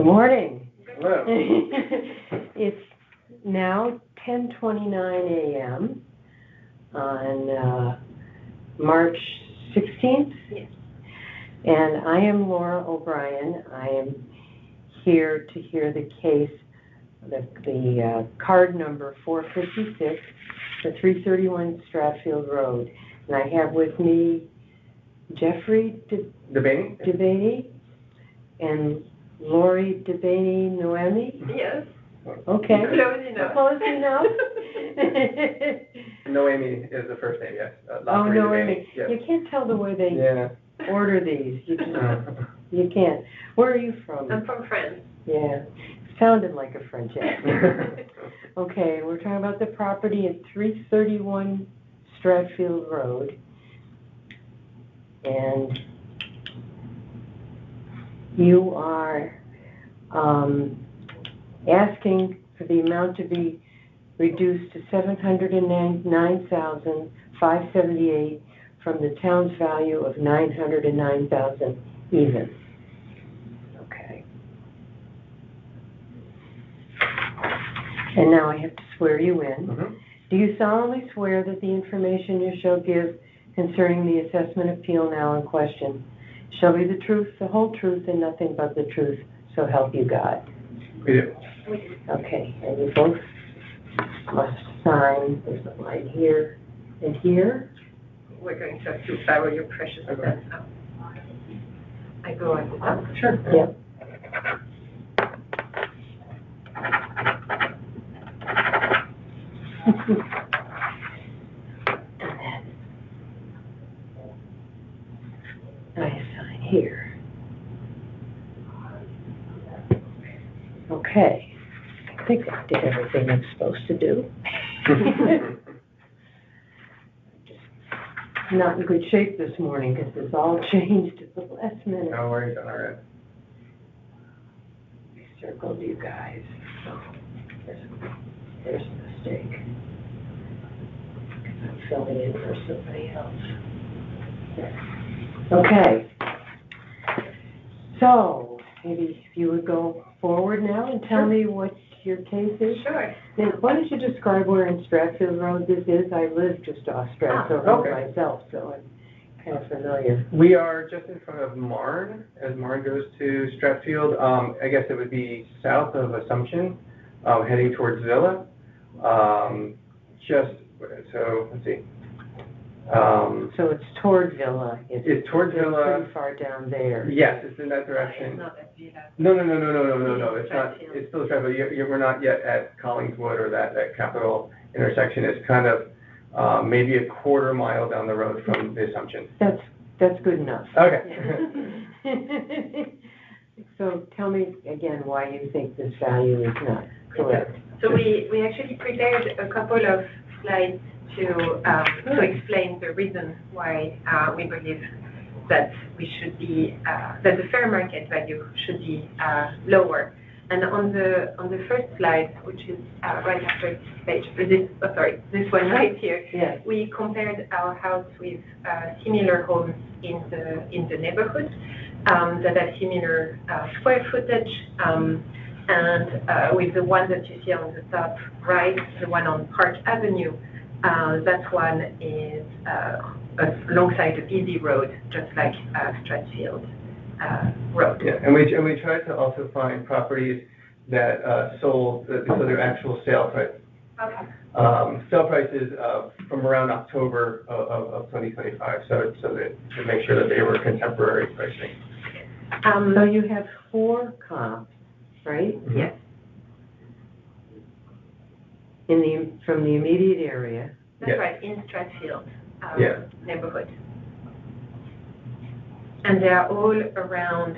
Good morning. Hello. It's now 10:29 a.m. on March 16th. Yes. And I am Laura O'Brien. I am here to hear the case, the card number 456 for 331 Stratfield Road. And I have with me Jeffrey Devaney and Lori Devaney Noemi. Yes. Okay. Close enough. Close enough. Noemi is the first name, yes. Oh, Noemi. Yes. You can't tell the way they order these. You just, you can't. Where are you from? I'm from France. Yeah. Sounded like a French accent. Okay, we're talking about the property at 331 Stratfield Road. And you are asking for the amount to be reduced to $709,578 from the town's value of $909,000 even. Okay. And now I have to swear you in. Mm-hmm. Do you solemnly swear that the information you shall give concerning the assessment appeal now in question shall be the truth, the whole truth, and nothing but the truth, so help you God? We do. Okay, and you both must sign. There's a line here and here. We're going to have to borrow your precious pen now. I go at the top. Sure. Yep. And then I sign here. Okay. I think I did everything I'm supposed to do. Just not in good shape this morning because it's all changed at the last minute. No worries on our end. I circled you guys. So there's a mistake. I'm filling in for somebody else. Okay. So maybe if you would go forward now and tell me what your case is. Sure. Then why don't you describe where in Stratfield Road this is? I live just off Stratfield Road myself, so I'm kind of familiar. We are just in front of Marne, as Marne goes to Stratfield. I guess it would be south of Assumption, heading towards Villa. So let's see. So it's toward Villa. It's towards Villa. Pretty far down there. Yes, it's in that direction. It's not at Villa. No. It's not. It's still Stratfield. We're not yet at Collingswood or that Capitol intersection. It's kind of maybe a quarter mile down the road from the Assumption. That's good enough. Okay. So tell me again why you think this value is not correct. So we actually prepared a couple of slides to explain the reason why we believe that we should be that the fair market value should be lower. And on the first slide, which is right after this page, this one right here, yes. We compared our house with similar homes in the neighborhood that have similar square footage, and with the one that you see on the top right, the one on Park Avenue. That one is alongside a busy road, just like Stratfield Road. Yeah, and we tried to also find properties that sold, so their actual sale price. Okay. Sale prices from around October of 2025, so that to make sure that they were contemporary pricing. So you have 4 comps, right? Mm-hmm. Yes. From the immediate area. That's right, in Stratfield neighborhood. And they are all around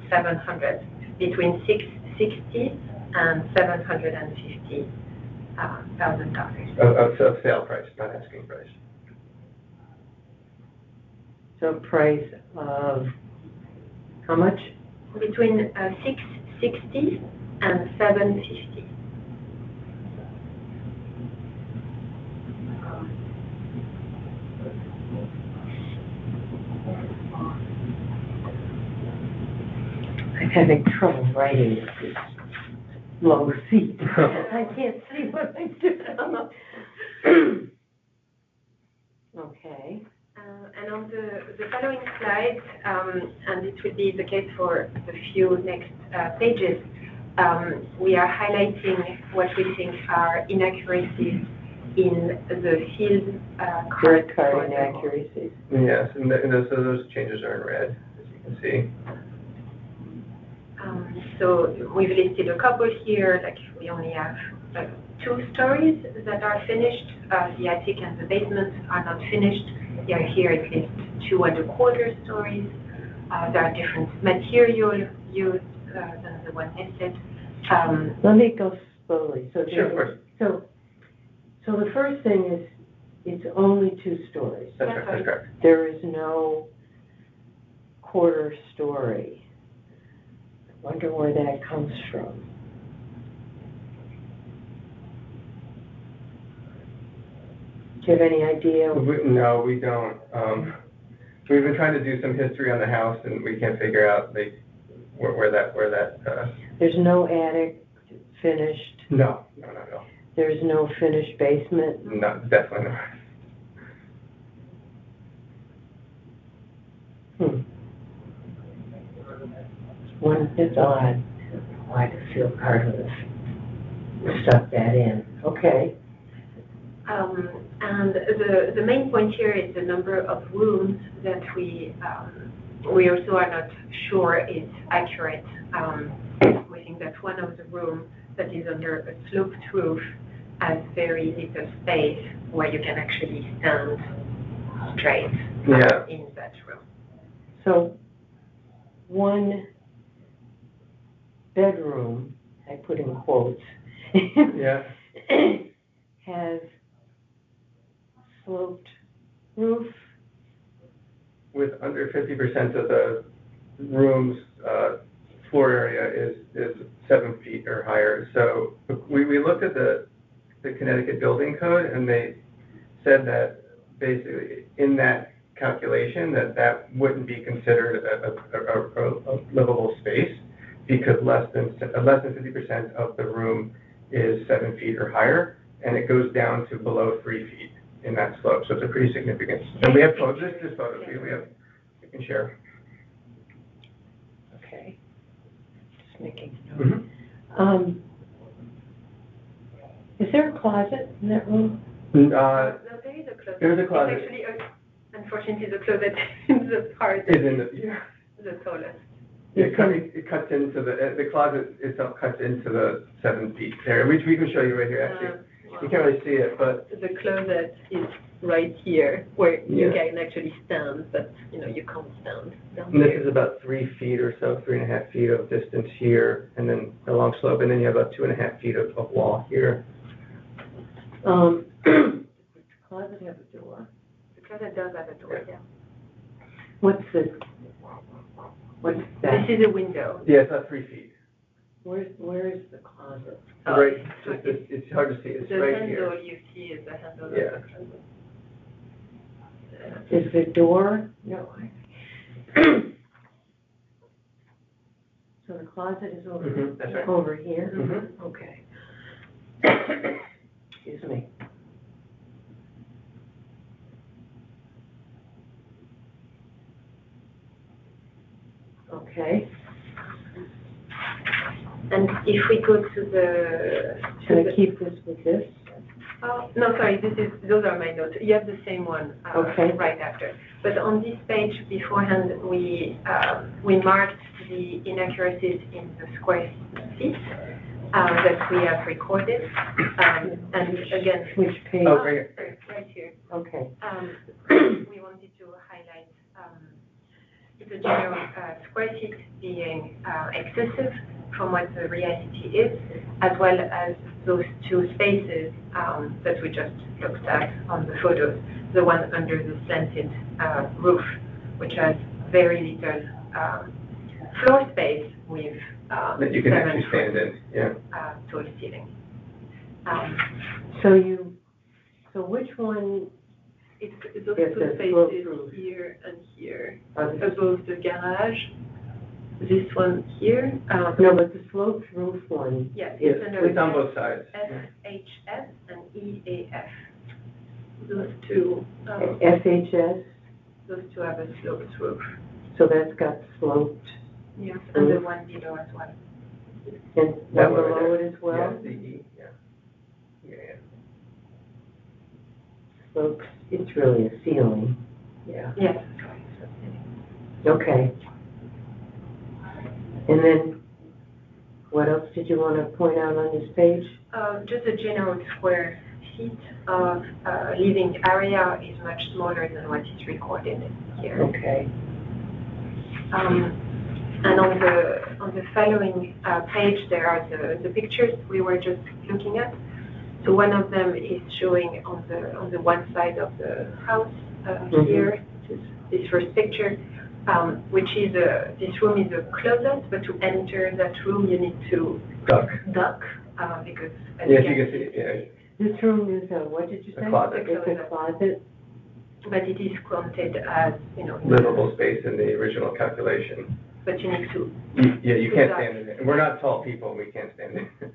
700, between $660 and $750,000. Of sale price, not asking price. So price of how much? Between $660 and $750. I I'm having trouble writing with this low seat. I can't see what I'm doing. Okay. And on the following slides, and it will be the case for the few next pages, we are highlighting what we think are inaccuracies in the field card inaccuracies. Yes, and those changes are in red, as you can see. So we've listed a couple here, like we only have 2 stories that are finished. The attic and the basement are not finished. Here it lists 2 1/4 stories. There are different material used than the one listed. Let me go slowly. Sure, of course. So the first thing is, it's only 2 stories. That's right, that's correct. There is no 1/4 story. I wonder where that comes from. Do you have any idea? No, we don't. We've been trying to do some history on the house, and we can't figure out where that. There's no attic finished. No, not at all. There's no finished basement. No, definitely not. One is odd. Why the field card would have stuck that in. Okay. And the main point here is the number of rooms that we also are not sure is accurate. We think that one of the rooms that is under a sloped roof has very little space where you can actually stand straight in that room. So one bedroom, I put in quotes, has sloped roof. With under 50% of the room's floor area is 7 feet or higher. So we looked at the Connecticut Building Code, and they said that basically in that calculation that wouldn't be considered a livable space, because less than 50% of the room is 7 feet or higher, and it goes down to below 3 feet in that slope. So it's a pretty significant. And we have photos. This is photos we can share. Okay. Just making a note. Is there a closet in that room? No, there is a closet. There's a closet. It's actually, unfortunately, the closet in the part is in the tallest. It cuts into the closet itself cuts into the 7 feet area, which we can show you right here. Actually, you can't really see it, but the closet is right here, where you can actually stand, but you can't stand down and this here. is about 3 feet or so, 3.5 feet of distance here, and then a long slope, and then you have about 2.5 feet of wall here. Does the closet have a door? The closet does have a door, What's that? This is a window. Yeah, it's about 3 feet. Where is the closet? Right, it's hard to see. It's right here. The handle you see is the handle of the closet. Is the door? No. So the closet is over, That's right. over here? Mm-hmm. Okay. Excuse me. Okay. And if we go to the... Should I keep this with this? Oh, no, sorry, those are my notes. You have the same one right after. But on this page beforehand, we marked the inaccuracies in the square feet that we have recorded. And again, which page? Oh, right here. Right here. Okay. We wanted to highlight the general square feet being excessive from what the reality is, as well as those 2 spaces that we just looked at on the photos, the one under the slanted roof, which has very little floor space with that you can actually stand in, tall ceiling. So which one? It's those 2 spaces here and here, above the garage. this one here. No, but the sloped roof one, Yes, Yes, it's under it's on both sides. SHS and EAF. Those two SHS, have a sloped roof. so that's got sloped, Yes, and the one below as well. and That one one right below there. it as well? Yeah, the E, yeah. Yeah, Slopes, it's really a ceiling, yeah, Yes. okay. And then, what else did you want to point out on this page? Just a general square feet of living area is much smaller than what is recorded here. Okay, And on the following page, there are the pictures we were just looking at. So one of them is showing on the one side of the house here. This first picture, which is this room is a closet, but to enter that room you need to duck because as yeah, if you can see, yeah, this room is a, what did you say? A closet. It's a closet, but it is counted as livable space in the original calculation. But you need to. Yeah, you can't stand in it. And we're not tall people, and we can't stand in it.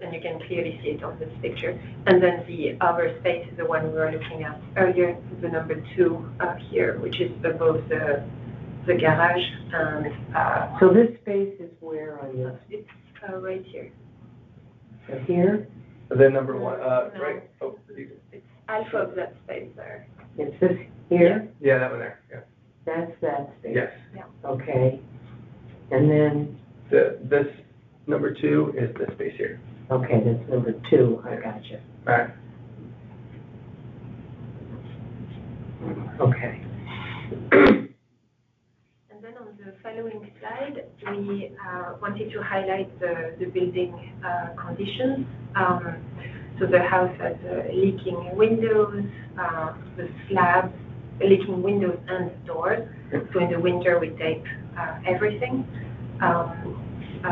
And you can clearly see it on this picture. And then the other space is the one we were looking at earlier, the number 2 here, which is above the garage. And so this space is where on this, it's right here. so here, And then number 1, No. right? Oh, It's half of that space there. it's this here, yeah, that one there. Yeah. that's that space? Yes. Okay, and then, This number 2 is this space here. okay, that's number 2, I gotcha, All right. okay. And then on the following slide, we wanted to highlight the building conditions. So the house has leaking windows, the slabs, leaking windows and doors. So in the winter we tape everything,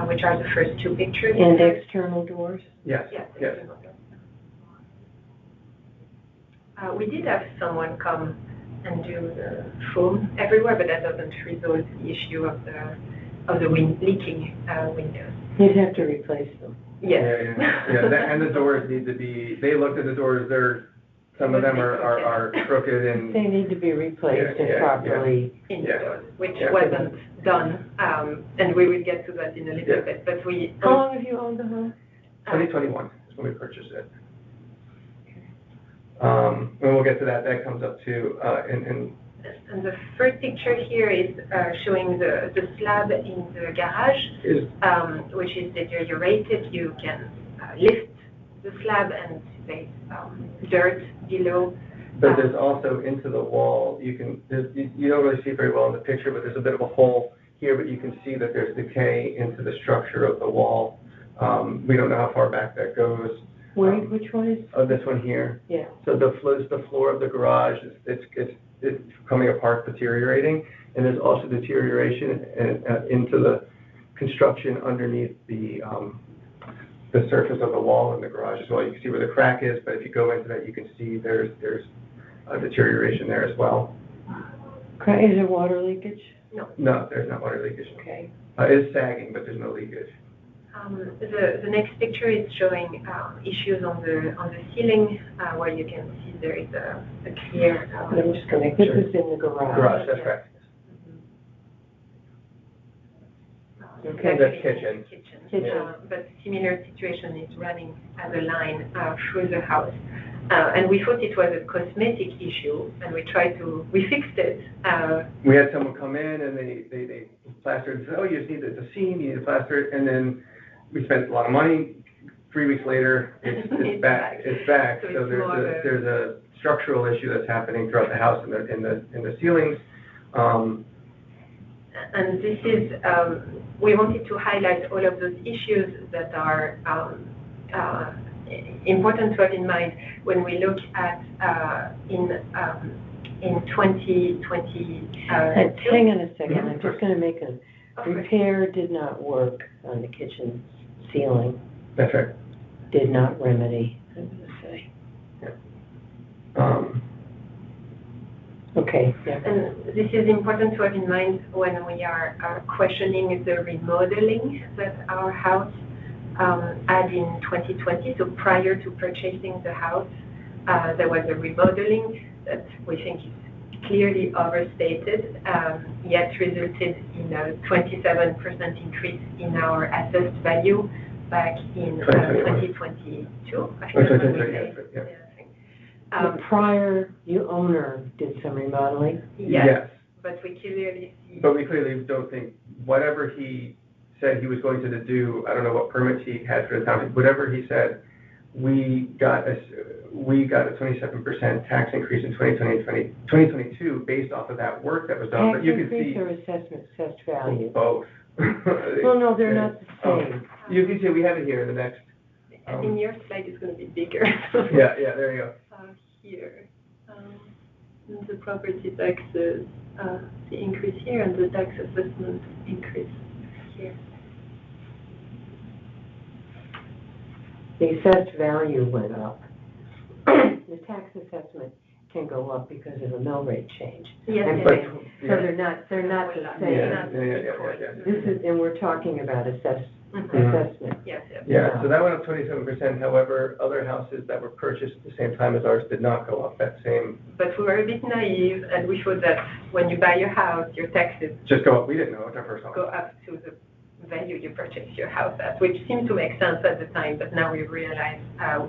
which are the first 2 pictures. And external doors? Yes. Yes. Yes. We did have someone come and do the foam everywhere, but that doesn't resolve the issue of the leaking windows. You'd have to replace them. Yes. Yeah. And the doors need to be. They looked at the doors. Some of them are crooked and. They need to be replaced and Yeah. properly. Installed, which Yeah. wasn't done, and we will get to that in a little Yeah. bit. But we. How long have you owned the home? 2021 is when we purchased it. And we'll get to that. That comes up too. And the first picture here is showing the slab in the garage, which is deteriorated. You can lift the slab and there's dirt below. But there's also into the wall. You don't really see it very well in the picture, but there's a bit of a hole here. But you can see that there's decay into the structure of the wall. We don't know how far back that goes. Which one is? Oh, this one here. Yeah. So the floor of the garage, it's coming apart, deteriorating, and there's also deterioration into the construction underneath the surface of the wall in the garage as well. You can see where the crack is, but if you go into that, you can see there's a deterioration there as well. Is there water leakage? No, there's not water leakage. Okay. It's sagging, but there's no leakage. The next picture is showing issues on the ceiling where you can see there is a clear. I'm just going to, this is in the garage. Garage, that's correct. Okay. That's kitchen. But similar situation is running as a line through the house. And we thought it was a cosmetic issue, and we fixed it. We had someone come in and they plastered and said, oh, you just need the seam, you need to plaster it, and then we spent a lot of money. 3 weeks later, it's back. It's back. So there's a structural issue that's happening throughout the house in the ceilings. And this is, we wanted to highlight all of those issues that are important to have in mind when we look at in 2020. Hang on a second, I'm just going to make a repair did not work on the kitchen ceiling. That's right. Did not remedy, I'm going to say. Yeah. Okay, yeah. And this is important to have in mind when we are questioning the remodeling that our house had in 2020. So prior to purchasing the house, there was a remodeling that we think is clearly overstated, yet resulted in a 27% increase in our assessed value back in 2022. I think that's what we say. Yeah. The prior owner did some remodeling? Yes. But we clearly see. But we clearly don't think whatever he said he was going to do, I don't know what permits he had for the town, whatever he said, we got a 27% tax increase in 2022 based off of that work that was done. Tax but you can increase see or assessed value? both. Well, no, they're not the same. You can see we have it here in the next. I think your slide is going to be bigger. Yeah, there you go. Here, the property taxes, the increase here, and the tax assessment increase here. The assessed value went up. The tax assessment can go up because of a mill rate change. Yes, So they're not the same. Yeah. This is, and we're talking about assessment. Yes. Yeah, so that went up 27%. However, other houses that were purchased at the same time as ours did not go up that same. But we were a bit naive, and we thought that when you buy your house, your taxes just go up. We didn't know it's our first home. go up to the value you purchased your house at, which seemed to make sense at the time, but now we realize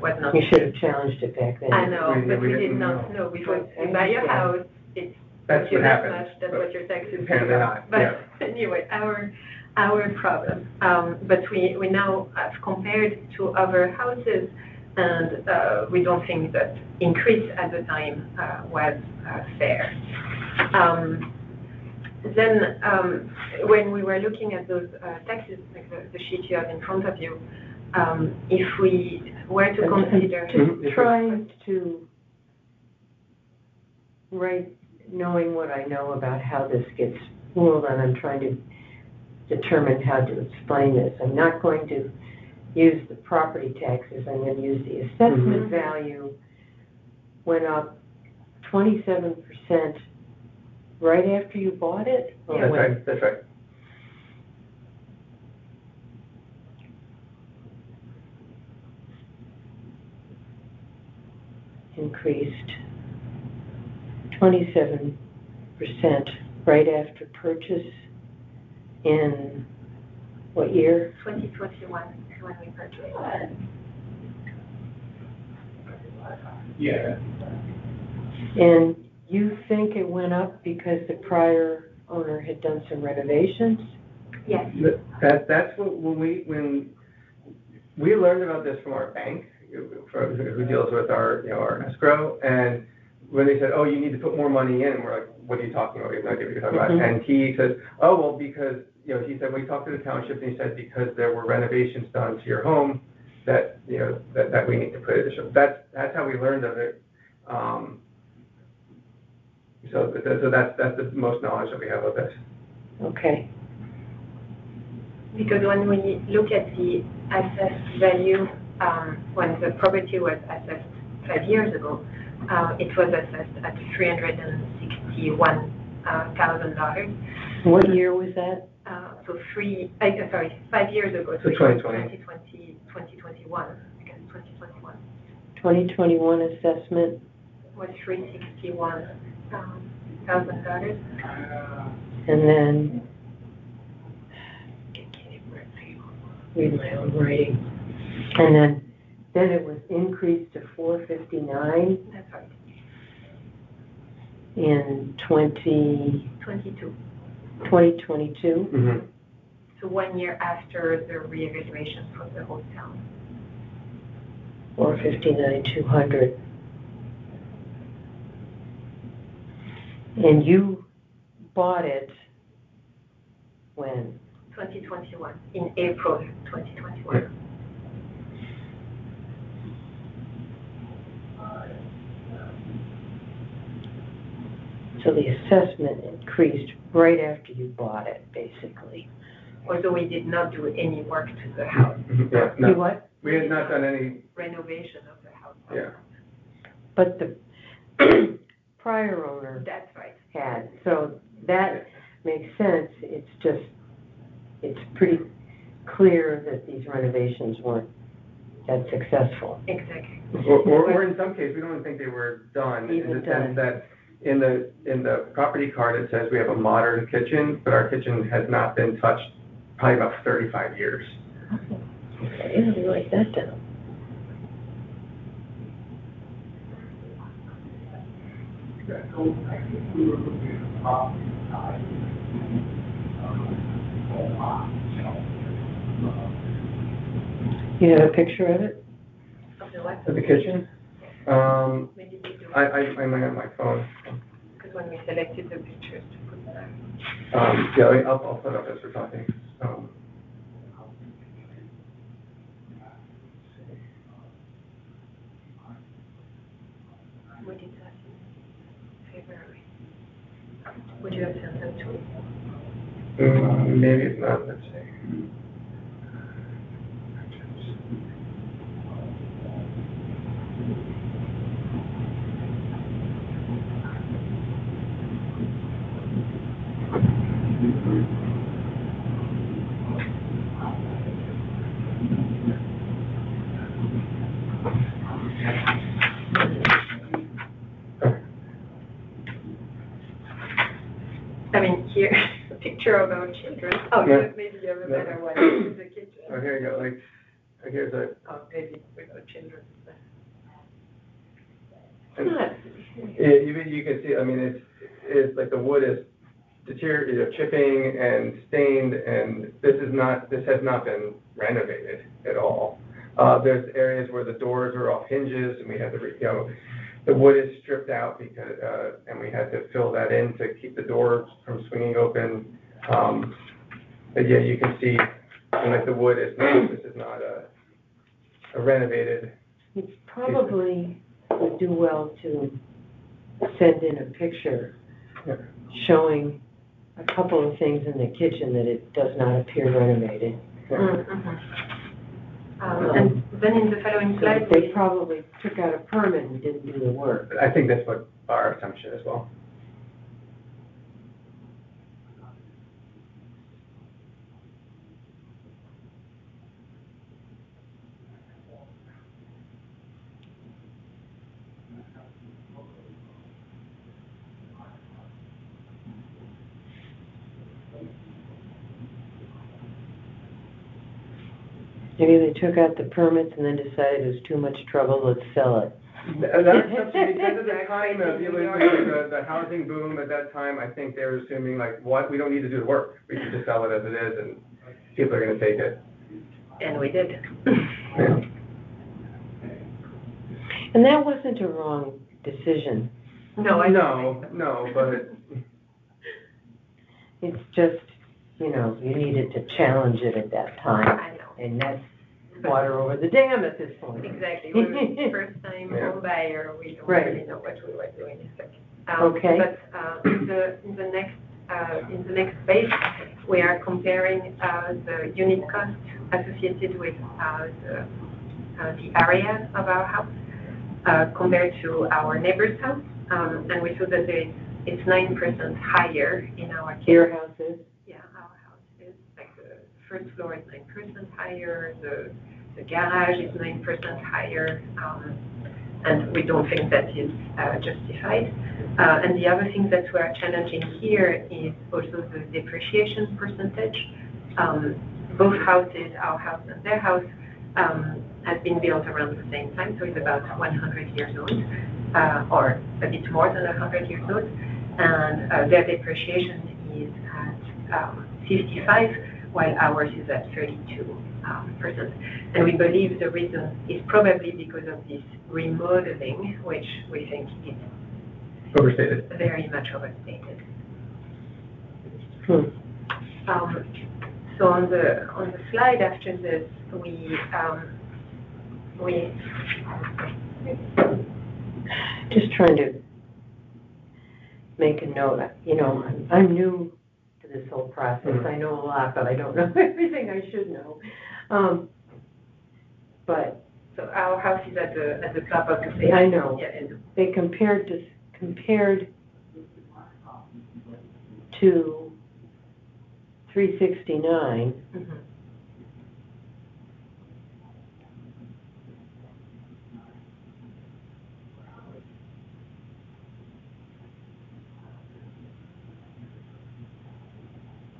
was not. You should have challenged it back then. I know, but we did didn't not know. We thought you buy your house, it's that's what happens. That's what your taxes apparently are. not. But Yeah. anyway, our problem. But we now have compared to other houses, and we don't think that increase at the time was fair. Then when we were looking at those taxes, like the sheet you have in front of you, if we were to consider... Just trying to, knowing what I know about how this gets ruled, and I'm trying to determine how to explain this. I'm not going to use the property taxes. I'm going to use the assessment value went up 27% right after you bought it? Yeah. That's right. Increased 27% right after purchase in what year? 2021 is when we purchased it. Yeah. And you think it went up because the prior owner had done some renovations? Yes. That's what when we learned about this from our bank, who deals with our escrow, and when they said, "Oh, you need to put more money in," and we're like, "What are you talking about? We have no idea what you're talking about." And he says, "Oh, well, because he said we talked to the township, and he said because there were renovations done to your home that that we need to put additional." That's how we learned of it. So that's the most knowledge that we have of this. Okay. Because when we look at the assessed value, when the property was assessed 5 years ago, it was assessed at $361,000. What year was that? 5 years ago. So 2020. 2021. Because 2021. 2021 assessment was $361,000. And then, read my own writing. And then it was increased to $459 That's right. in 2022. 2022. Mm-hmm. So 1 year after the reevaluation for the whole town. $459,200. And you bought it when? 2021, in April 2021. So the assessment increased right after you bought it, basically. Although we did not do any work to the house. Yeah, You what? we had not done any renovation of the house. Yeah. But the prior owner That's right. had. So that makes sense. It's just, it's pretty clear that these renovations weren't that successful. Exactly. Or in some cases, we don't even think they were done, in the sense that in the property card, it says we have a modern kitchen, but our kitchen has not been touched probably about 35 years. Okay, let me write that down. You have a picture of it? Of the what? Of the kitchen? Maybe we do. I might have my phone. Because when we selected the pictures to put there. Yeah, I'll put it up as we're talking. We did that in February. Would you have sent them to me? Maybe it's not, let's see. I mean, here, a picture of our children. Oh, Yeah. maybe you have a better one. This is the kitchen. Oh, here you go, like, here's a, Oh, maybe with our children. you can see, I mean, it's like the wood is deteriorated, chipping and stained, and this has not been renovated at all. There's areas where the doors are off hinges, and we had to, the wood is stripped out because, and we had to fill that in to keep the doors from swinging open. But yeah, you can see, like the wood is not, this is not a renovated. You probably would do well to send in a picture showing a couple of things in the kitchen that it does not appear renovated. And then in the following slide, They probably took out a permit and didn't do the work. I think that's what our assumption as well. Maybe they took out the permits and then decided it was too much trouble, let's sell it. That's because of the time of, the housing boom at that time, I think they were assuming like, what, we don't need to do the work. We can just sell it as it is and people are gonna take it. and we did. Yeah. And that wasn't a wrong decision. No, I don't think so. No, but It's just, you needed to challenge it at that time. I know. And that's water over the dam at this point. Exactly. We were first time Yeah. home buyer. We don't Right. really know what we were doing. Okay. But in the next page, we are comparing the unit cost associated with the area of our house compared to our neighbor's house, and we saw that it's 9% higher in our case. Your house is? Yeah, our house is like the first floor is 9% higher, the garage is 9% higher, and we don't think that is justified. And the other thing that we are challenging here is also the depreciation percentage. Both houses, our house and their house, has been built around the same time, so it's about 100 years old, or a bit more than 100 years old, and their depreciation is at 55, while ours is at 32%. And we believe the reason is probably because of this remodeling, which we think is overstated. very much overstated. Hmm. So on the slide after this, we Just trying to make a note. I'm new to this whole process. Mhm. I know a lot, but I don't know everything I should know. But so our house is at the top of the page. I know. Yeah, and they compared to compared to 369, Mhm.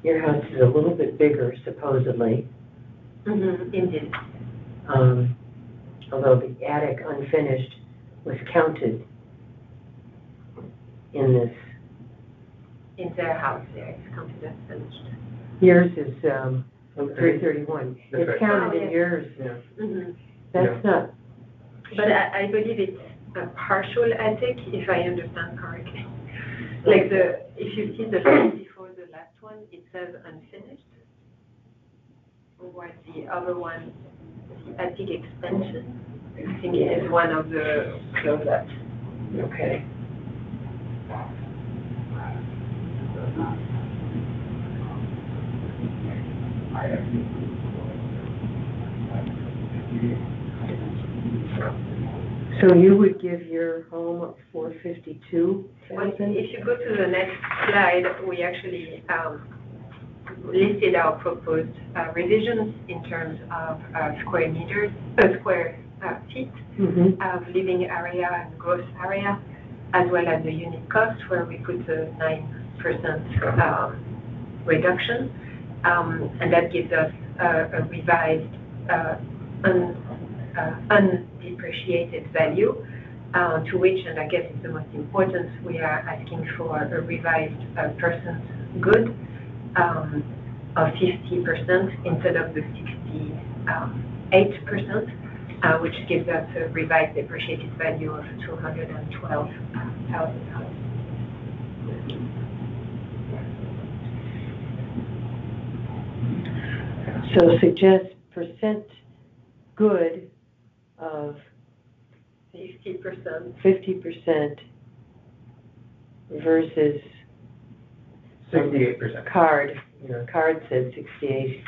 your house is a little bit bigger supposedly, Indeed. although the attic unfinished was counted in this. In their house, yeah, it's considered finished. Yours is 331. That's It's right. counted Oh, in yes. yours. Mhm. That's not, But I believe it's a partial attic, if I understand correctly. Like if you see the slide before the last one, it says unfinished. While the other one, the attic extension, I think it is one of the close-ups. okay. So you would give your home a 452,000? Well, if you go to the next slide, we actually listed our proposed revisions in terms of square feet Mm-hmm. of living area and gross area, as well as the unit cost, where we put a 9% reduction. And that gives us a revised undepreciated value, to which, and I guess it's the most important, we are asking for a revised person's good of 50% instead of the 68%, which gives us a revised depreciated value of $212,000. So suggest percent good of 50%. 50% versus 68%. card. Yeah. Card said 68.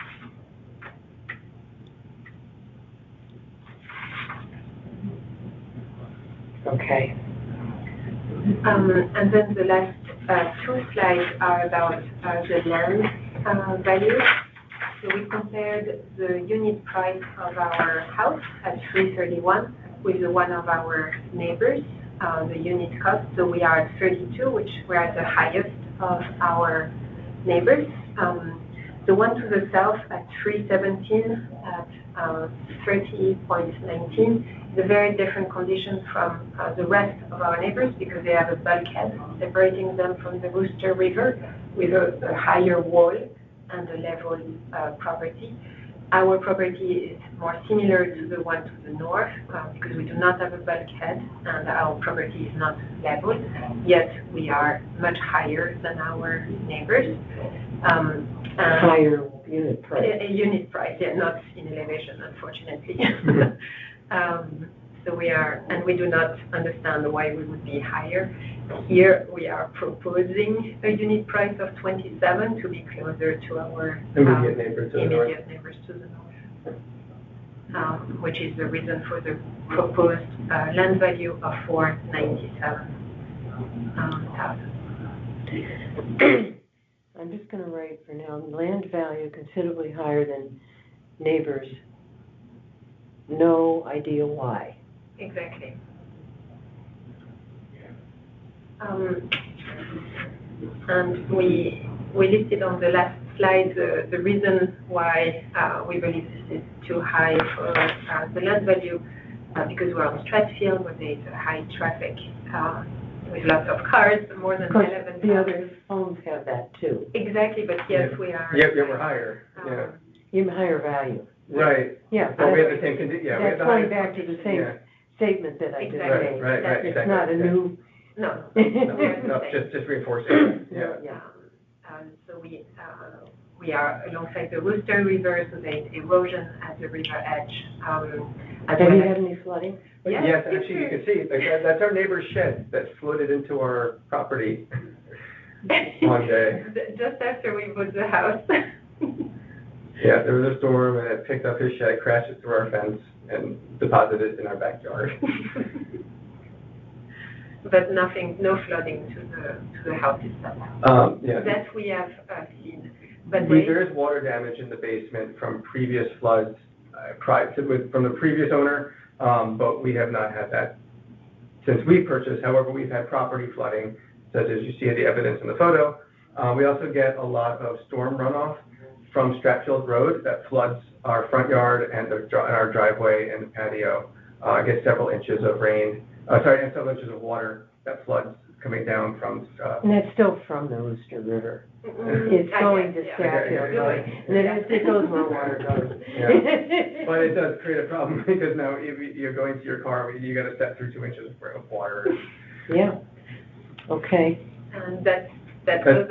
Okay. And then the last two slides are about the land value. So we compared the unit price of our house at 331 with one of our neighbors, the unit cost. So we are at 32, which we are the highest of our neighbors. The one to the south at 317 at 30.19 is a very different condition from the rest of our neighbors because they have a bulkhead separating them from the Wooster River with a higher wall and a level property. Our property is more similar to the one to the north because we do not have a bulkhead and our property is not leveled, yet we are much higher than our neighbors. Higher unit price. A unit price, yeah, not in elevation, unfortunately. So we are, and we do not understand why we would be higher. Here we are proposing a unit price of 27 to be closer to our Immediate neighbors to the north. immediate neighbors to the north, which is the reason for the proposed land value of $497,000. I'm just going to write for now, land value considerably higher than neighbors. No idea why. Exactly. And we listed on the last slide the reason why we believe this is too high for the land value, because we're on Stratfield, where there is a high traffic with lots of cars, more than 11. The other homes have that too. Exactly, but yes, we are. Yeah, we're higher. Yeah. Even higher value. Right. Yeah. Well, we have the same condition. Yeah, we have That's the going highest. back to the same statement that I just Exactly. made. Right. It's Exactly. not a new. No. No, just reinforcing. Yeah. Yeah. So we are alongside the Wooster River, so there is erosion at the river edge. Have you had any flooding? Yes, actually, you can see, that's our neighbor's shed that floated into our property one day. Just after we bought the house. Yeah, there was a storm and it picked up his shed, crashed it through our fence, and deposited it in our backyard. but nothing, no flooding to the house itself. Yeah. That we have seen. But There is water damage in the basement from previous floods from the previous owner, but we have not had that since we purchased. However, we've had property flooding, such as you see the evidence in the photo. We also get a lot of storm runoff from Stratfield Road that floods our front yard and our driveway and the patio. Get several inches of rain, and several inches of water that floods coming down from. And that's still from the Rooster River. Mm-hmm. It's going to Stratfield Road, and then it goes where water goes. Yeah. But it does create a problem because now if you're going to your car, you got to step through 2 inches of water. Yeah. Okay. And that was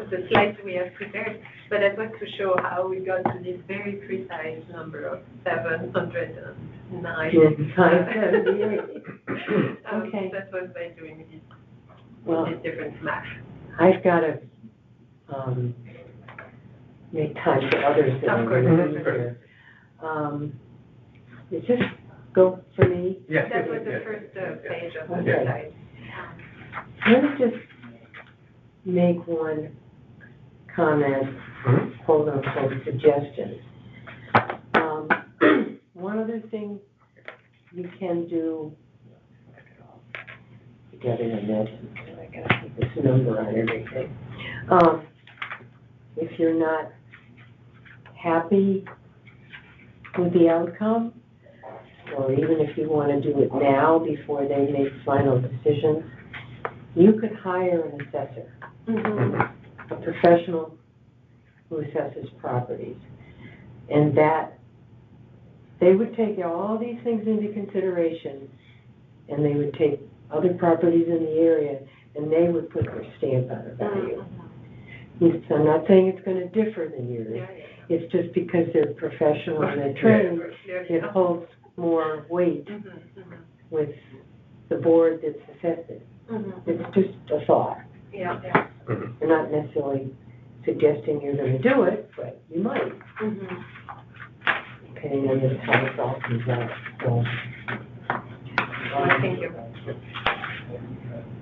the slides we have prepared, but that was to show how we got to this very precise number of 709. 578. Okay. That was by doing these different math. I've got to make time for others that are going to be here. Is this go for me? Yes. That was the first page of the Okay. slide. Let me just make one comment, quote unquote, suggestion. One other thing you can do, together in that, I gotta put this number on everything. If you're not happy with the outcome, or even if you want to do it now before they make final decisions, you could hire an assessor, a professional who assesses properties, and that they would take all these things into consideration, and they would take other properties in the area, and they would put their stamp on the value. So I'm not saying it's going to differ than yours. It's just because they're professional and they're trained, it holds more weight with the board that's assessed it. It's just a thought. We're not necessarily suggesting you're going to do it, but you might. Depending on this how it all comes out. So, Thank you.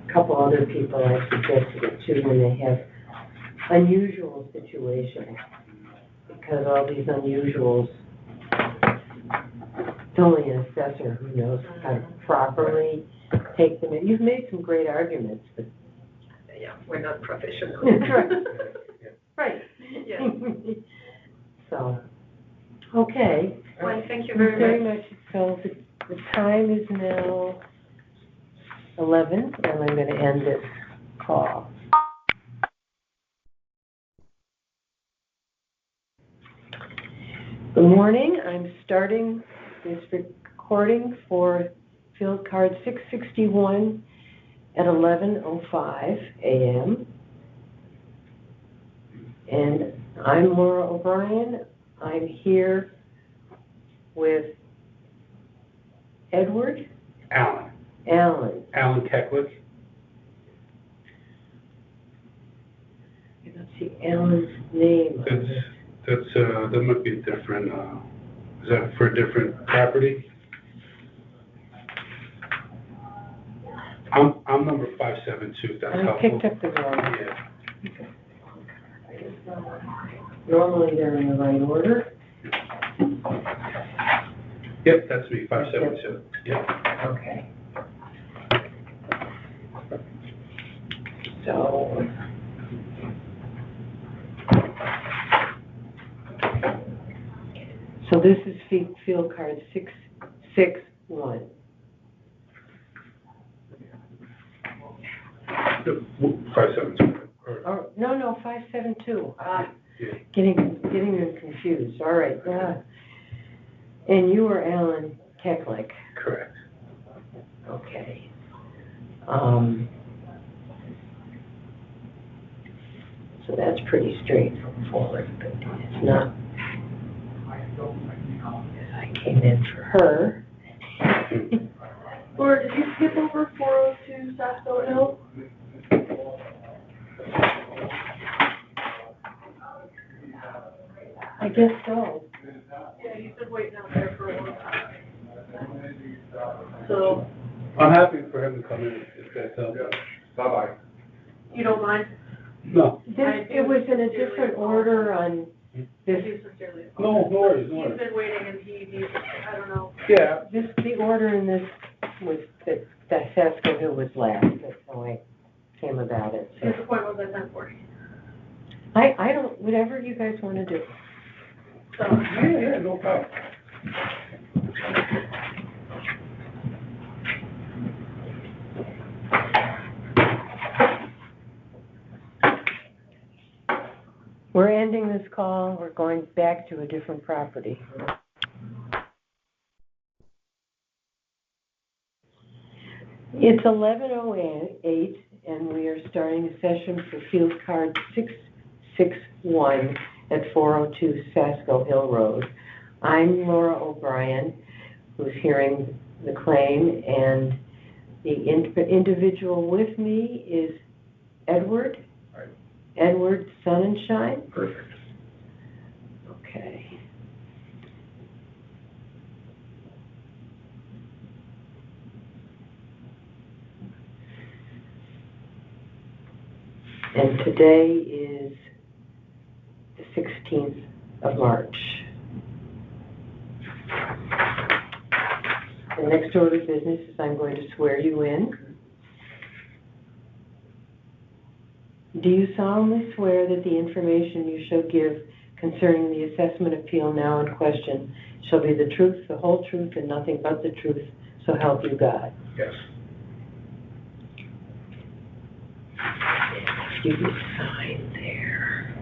a couple other people I suggested it to when they have unusual situations, because all these unusuals, it's only an assessor who knows how to properly take them in. You've made some great arguments, but We're not professionals. right. Yes. So, okay. Well, thank you Very very much. much. So the time is now 11, and I'm going to end this call. Good morning. I'm starting this recording for field card 661 at 11:05 a.m. And I'm Laura O'Brien. I'm here with Edward? Alan Keckwick. I don't see Alan's name on this. That might be a different, is that for a different property? I'm number 572, if that's I helpful. picked up the wrong. Yeah. Normally they're in the right order. Yep, that's me, 572. Yep. Okay. So. So this is field card 661. Yep, 572. Oh, no, 572. Yeah. Getting them confused. All right. And you are Alan Keckwick. Correct. Okay. So that's pretty straightforward, but it's not. I came in for her. Laura, did you skip over 402 Saskville Hill? I guess so. Yeah, you've been waiting out there for a long time. So, I'm happy for him to come in if that's helpful. Bye-bye. You don't mind? No, It was in a different order on I this, do sincerely. no worries, no He's worries. been waiting and he's, I don't know. Yeah, the order in this was that Sasko Hill was last, that's how I came about it. So His appointment was at 10:40. I don't, whatever you guys want to do. So, yeah, no problem. We're ending this call, we're going back to a different property. It's 11:08, and we are starting a session for field card 661 at 402 Sasko Hill Road. I'm Laura O'Brien, who's hearing the claim, and the individual with me is Edward. Right. Edward Sonnenschein. Perfect. Okay. And today is the 16th of March. The next order of business is I'm going to swear you in. Do you solemnly swear that the information you shall give concerning the assessment appeal now in question shall be the truth, the whole truth, and nothing but the truth, so help you God? Yes. You sign there.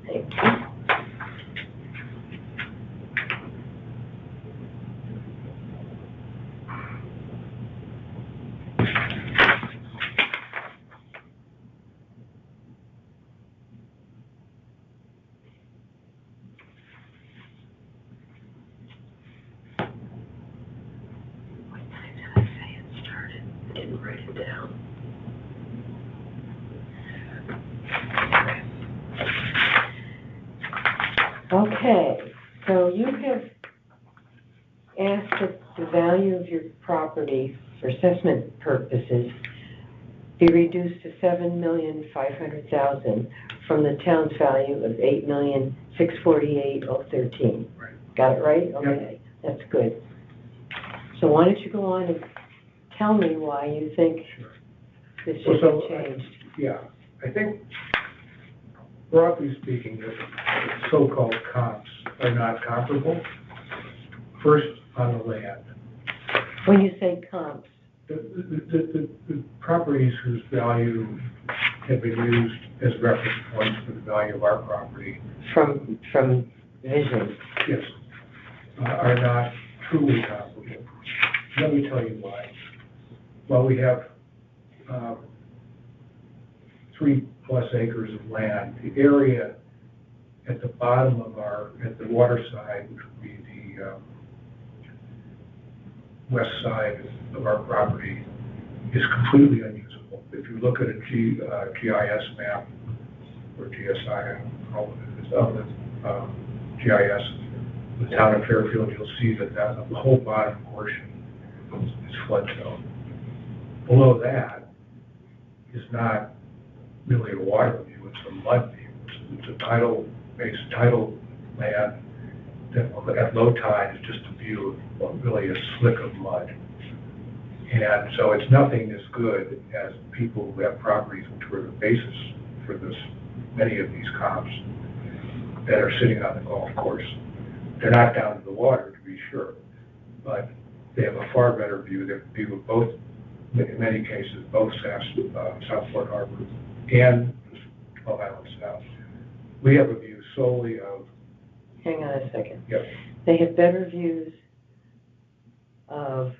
Thank you. What time did I say it started? I didn't write it down. Okay, so you have asked that the value of your property for assessment purposes be reduced to $7,500,000 from the town's value of $8,648,013. Right. Got it right? Okay, that's good. So why don't you go on and tell me why you think this should Well, be so, changed? Yeah, I think, broadly speaking, the so-called comps are not comparable. First, on the land. When you say comps, The properties whose value have been used as reference points for the value of our property, from vision. yes, are not truly comparable. Let me tell you why. While we have 3+ acres of land, the area at the bottom of at the water side, which would be the west side of our property, is completely unusable. If you look at a GIS map, or GSI, I don't know what it is, of the GIS, the town of Fairfield, you'll see that the whole bottom portion is flood zone. Below that is not really a water view, it's a mud view. It's a tidal-based tidal land that at low tide is just a view of really a slick of mud. And so it's nothing as good as people who have properties which were the basis for many of these comps that are sitting on the golf course. They're not down to the water, to be sure, but they have a far better view. They have a view of both, in many cases, both Southport Harbor and 12 Island South. We have a view solely of... Hang on a second. Yep. They have better views of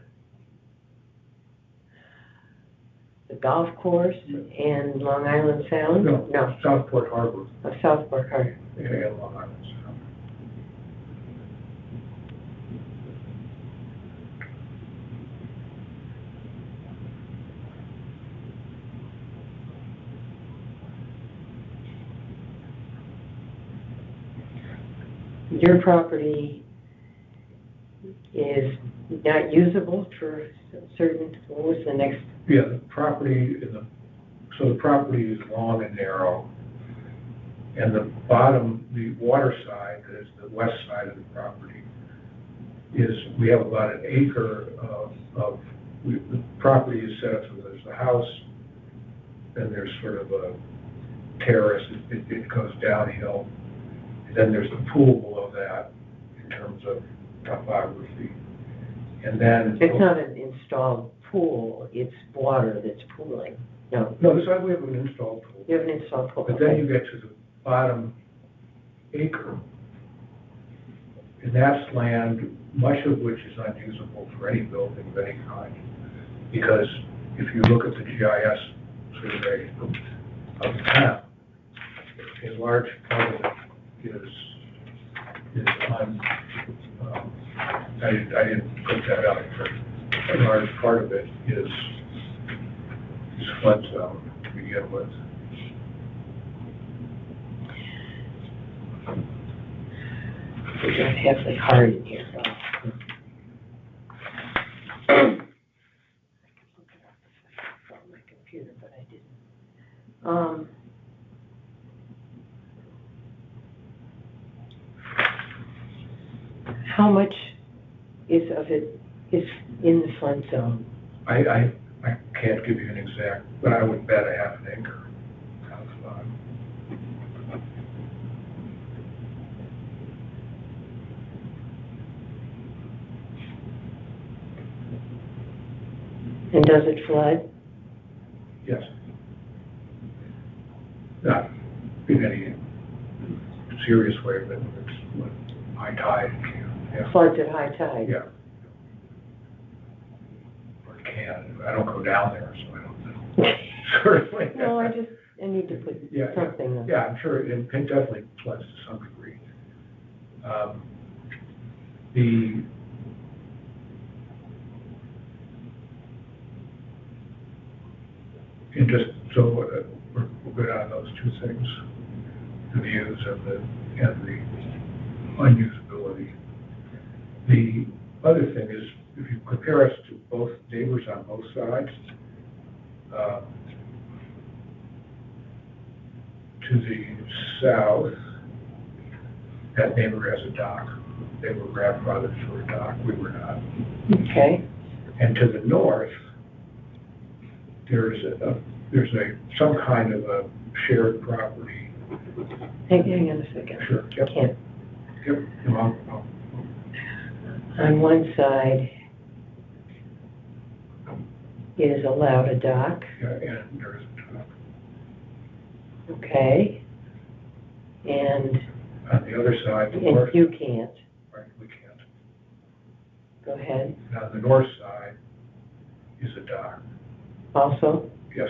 the golf course and Long Island Sound? No, Southport Harbor Of Southport Harbor. and Long Island Sound. your property is not usable for certain, what was the next? Yeah, the property so the property is long and narrow. And the bottom, the water side, that is the west side of the property, we have about an acre the property is set up so there's the house, then there's sort of a terrace, it goes downhill, and then there's the pool below that in terms of topography. And then... It's not an installed pool, it's water that's pooling. No. No, this side we have an installed pool. You have an installed pool. But then you get to the bottom acre, and that's land, much of which is unusable for any building of any kind. Because if you look at the GIS survey of the town, a large part of it is I didn't put that out, but a large part of it is flood zone to begin with. We don't have the hard in here, though. I could look it up on my computer, but I didn't. How much of it is in the flood zone? I can't give you an exact, but I would bet a half an acre. And does it flood? Yes. Not in any serious way, but it's high tide. Yeah. Floods at high tide? Yeah. Or it can. I don't go down there, so I don't know. Certainly. No, I need to put something on. Yeah, I'm sure it definitely floods to some degree. And just so we're good on those two things, the views and the unusability. The other thing is, if you compare us to both neighbors on both sides, to the south, that neighbor has a dock. They were grandfathered for a dock. We were not. Okay. And to the north, there's some kind of a shared property. Hang on a second. Sure. Yep. Can't. Yep. No. On one side is allowed a dock. Yeah, and there's a dock. Okay. And On the other side, the north. and you can't. Right, we can't. Go ahead. And on the north side is a dock. Also? Yes.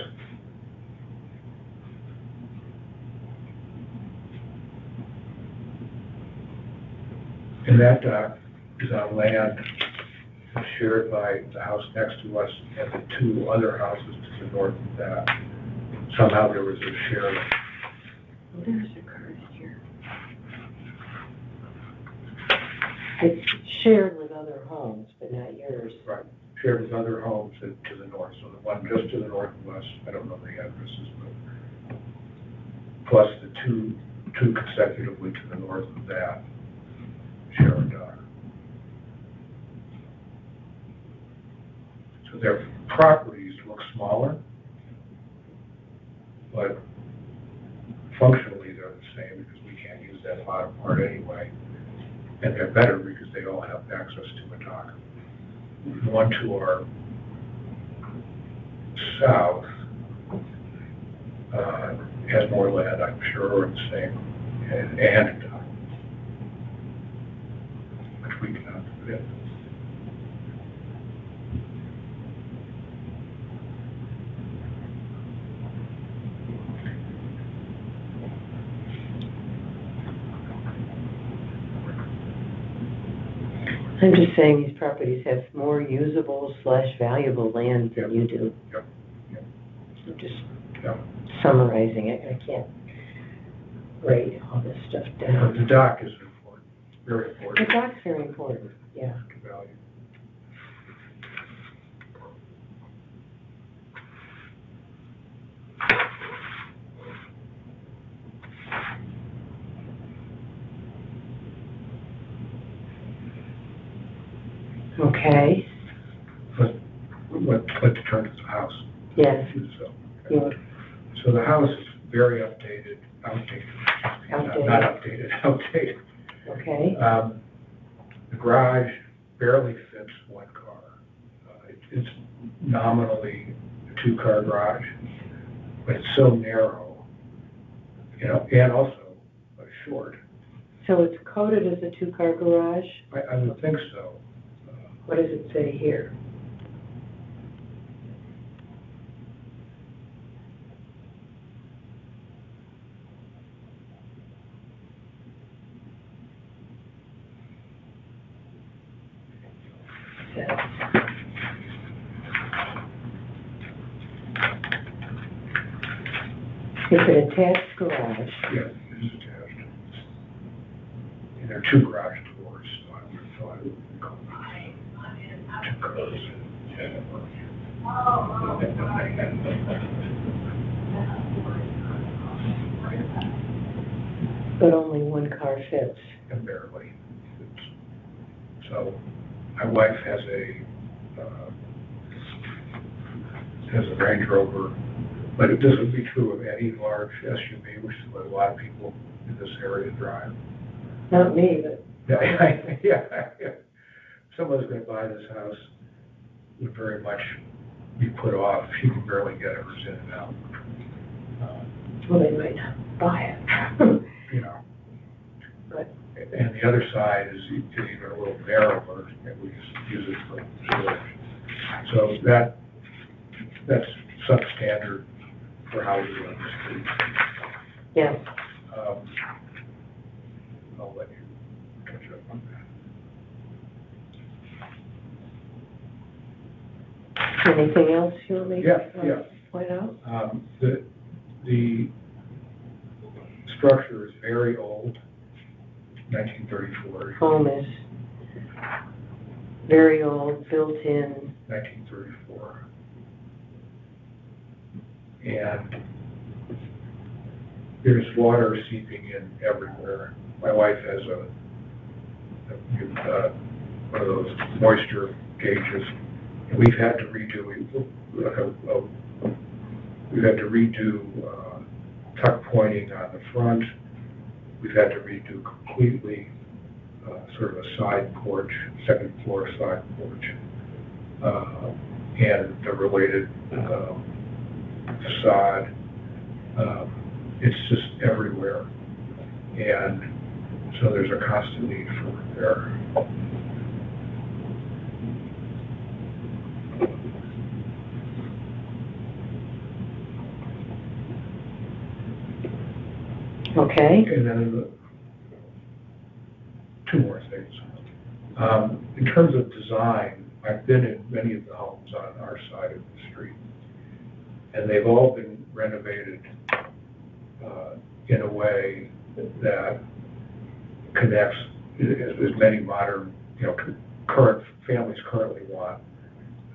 And that dock is on land shared by the house next to us and the two other houses to the north of that. Somehow there was a shared. Well, there's a card here. It's shared with other homes, but not yours. Right. Shared with other homes to the north. So the one just to the north of us, I don't know the addresses, but plus the two consecutively to the north of that share a dock. So their properties look smaller, but functionally they're the same because we can't use that bottom part anyway. And they're better because they all have access to a dock. The one to our south has more land, I'm sure, or the same, and a dock, which we cannot put in. I'm just saying these properties have more usable / valuable land than you do. Yep. I'm just Yep. summarizing it. I can't write all this stuff The down. dock is important. very The important dock's very important, yeah. to value. Okay, Let's turn to the house. yes, So, yeah, so the house is very outdated. Not outdated, outdated. okay, The garage barely fits one car. It's nominally a two-car garage, but it's so narrow, and also short. so it's coded as a two-car garage? I would think so. What does it say here? It's an attached garage. Yeah, it is attached. And there are two garage doors, so I would call them two cars. But only one car fits. And barely. So my wife has a Range Rover, but this would be true of any large SUV, which is what a lot of people in this area drive. Not me, but Yeah. Someone's going to buy this house would very much be put off. She can barely get hers in and out. well, they might not buy it. But And the other side is even a little narrower, and we just use it for storage. So that's substandard for houses on the street. yes, I'll let you catch up on that. anything else you want me to Yeah. point out? The structure is very old, 1934. Home is very old, built in. 1934. And there's water seeping in everywhere. My wife has one of those moisture gauges, and we've had to redo tuck pointing on the front. We've had to redo completely sort of a side porch, second floor side porch, and the related facade. It's just everywhere, and so there's a constant need for repair. Okay, And then two more things. In terms of design, I've been in many of the homes on our side of the street, and they've all been renovated in a way that connects, as many modern, current families currently want,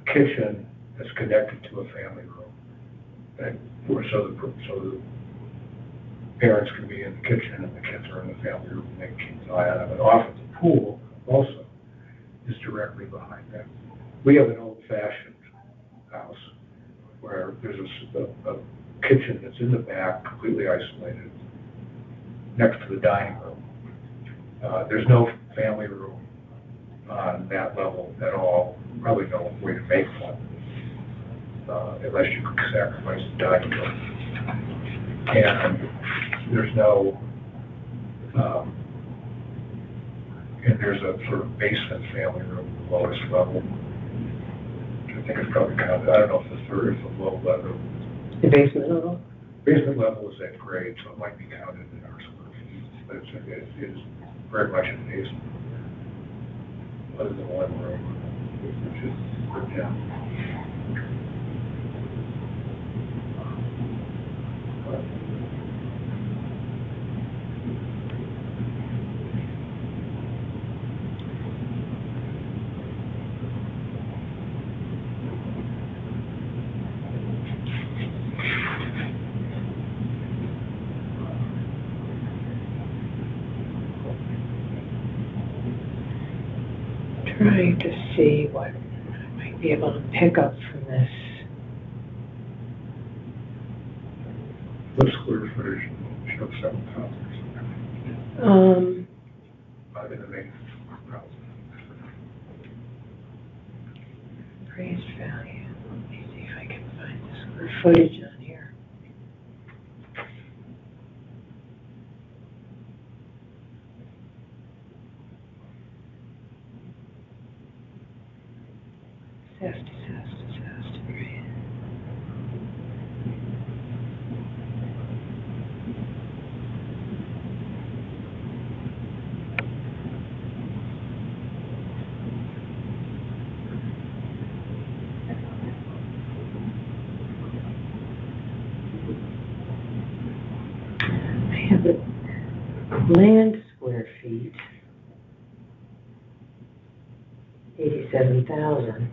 a kitchen that's connected to a family room, and so the parents can be in the kitchen and the kids are in the family room and they can keep an eye on them. And often the pool also is directly behind them. We have an old-fashioned house where there's a kitchen that's in the back, completely isolated, next to the dining room. There's no family room on that level at all. Probably no way to make one, unless you could sacrifice the dining room. And there's no, and there's a sort of basement family room, the lowest level, which I think is probably counted. I don't know if the low level. the basement level? Basement level is at grade, so it might be counted in our square feet, but it is very much a basement, other than one room, which is, yeah. trying to see what I might be able to pick up from this. What square footage shows 7,000 or Um, something? In the main house. appraised value. Let me see if I can find the square footage on here. Assessed, right. I have the land square feet, 87,000.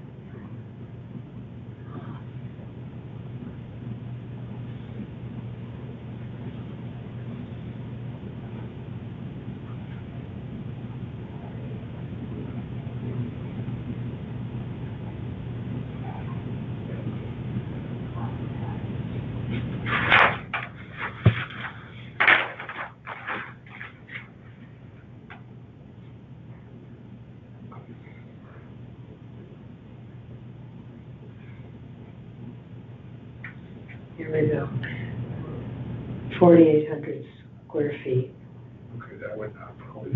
Here we go. 4,800 square feet. Okay, that would probably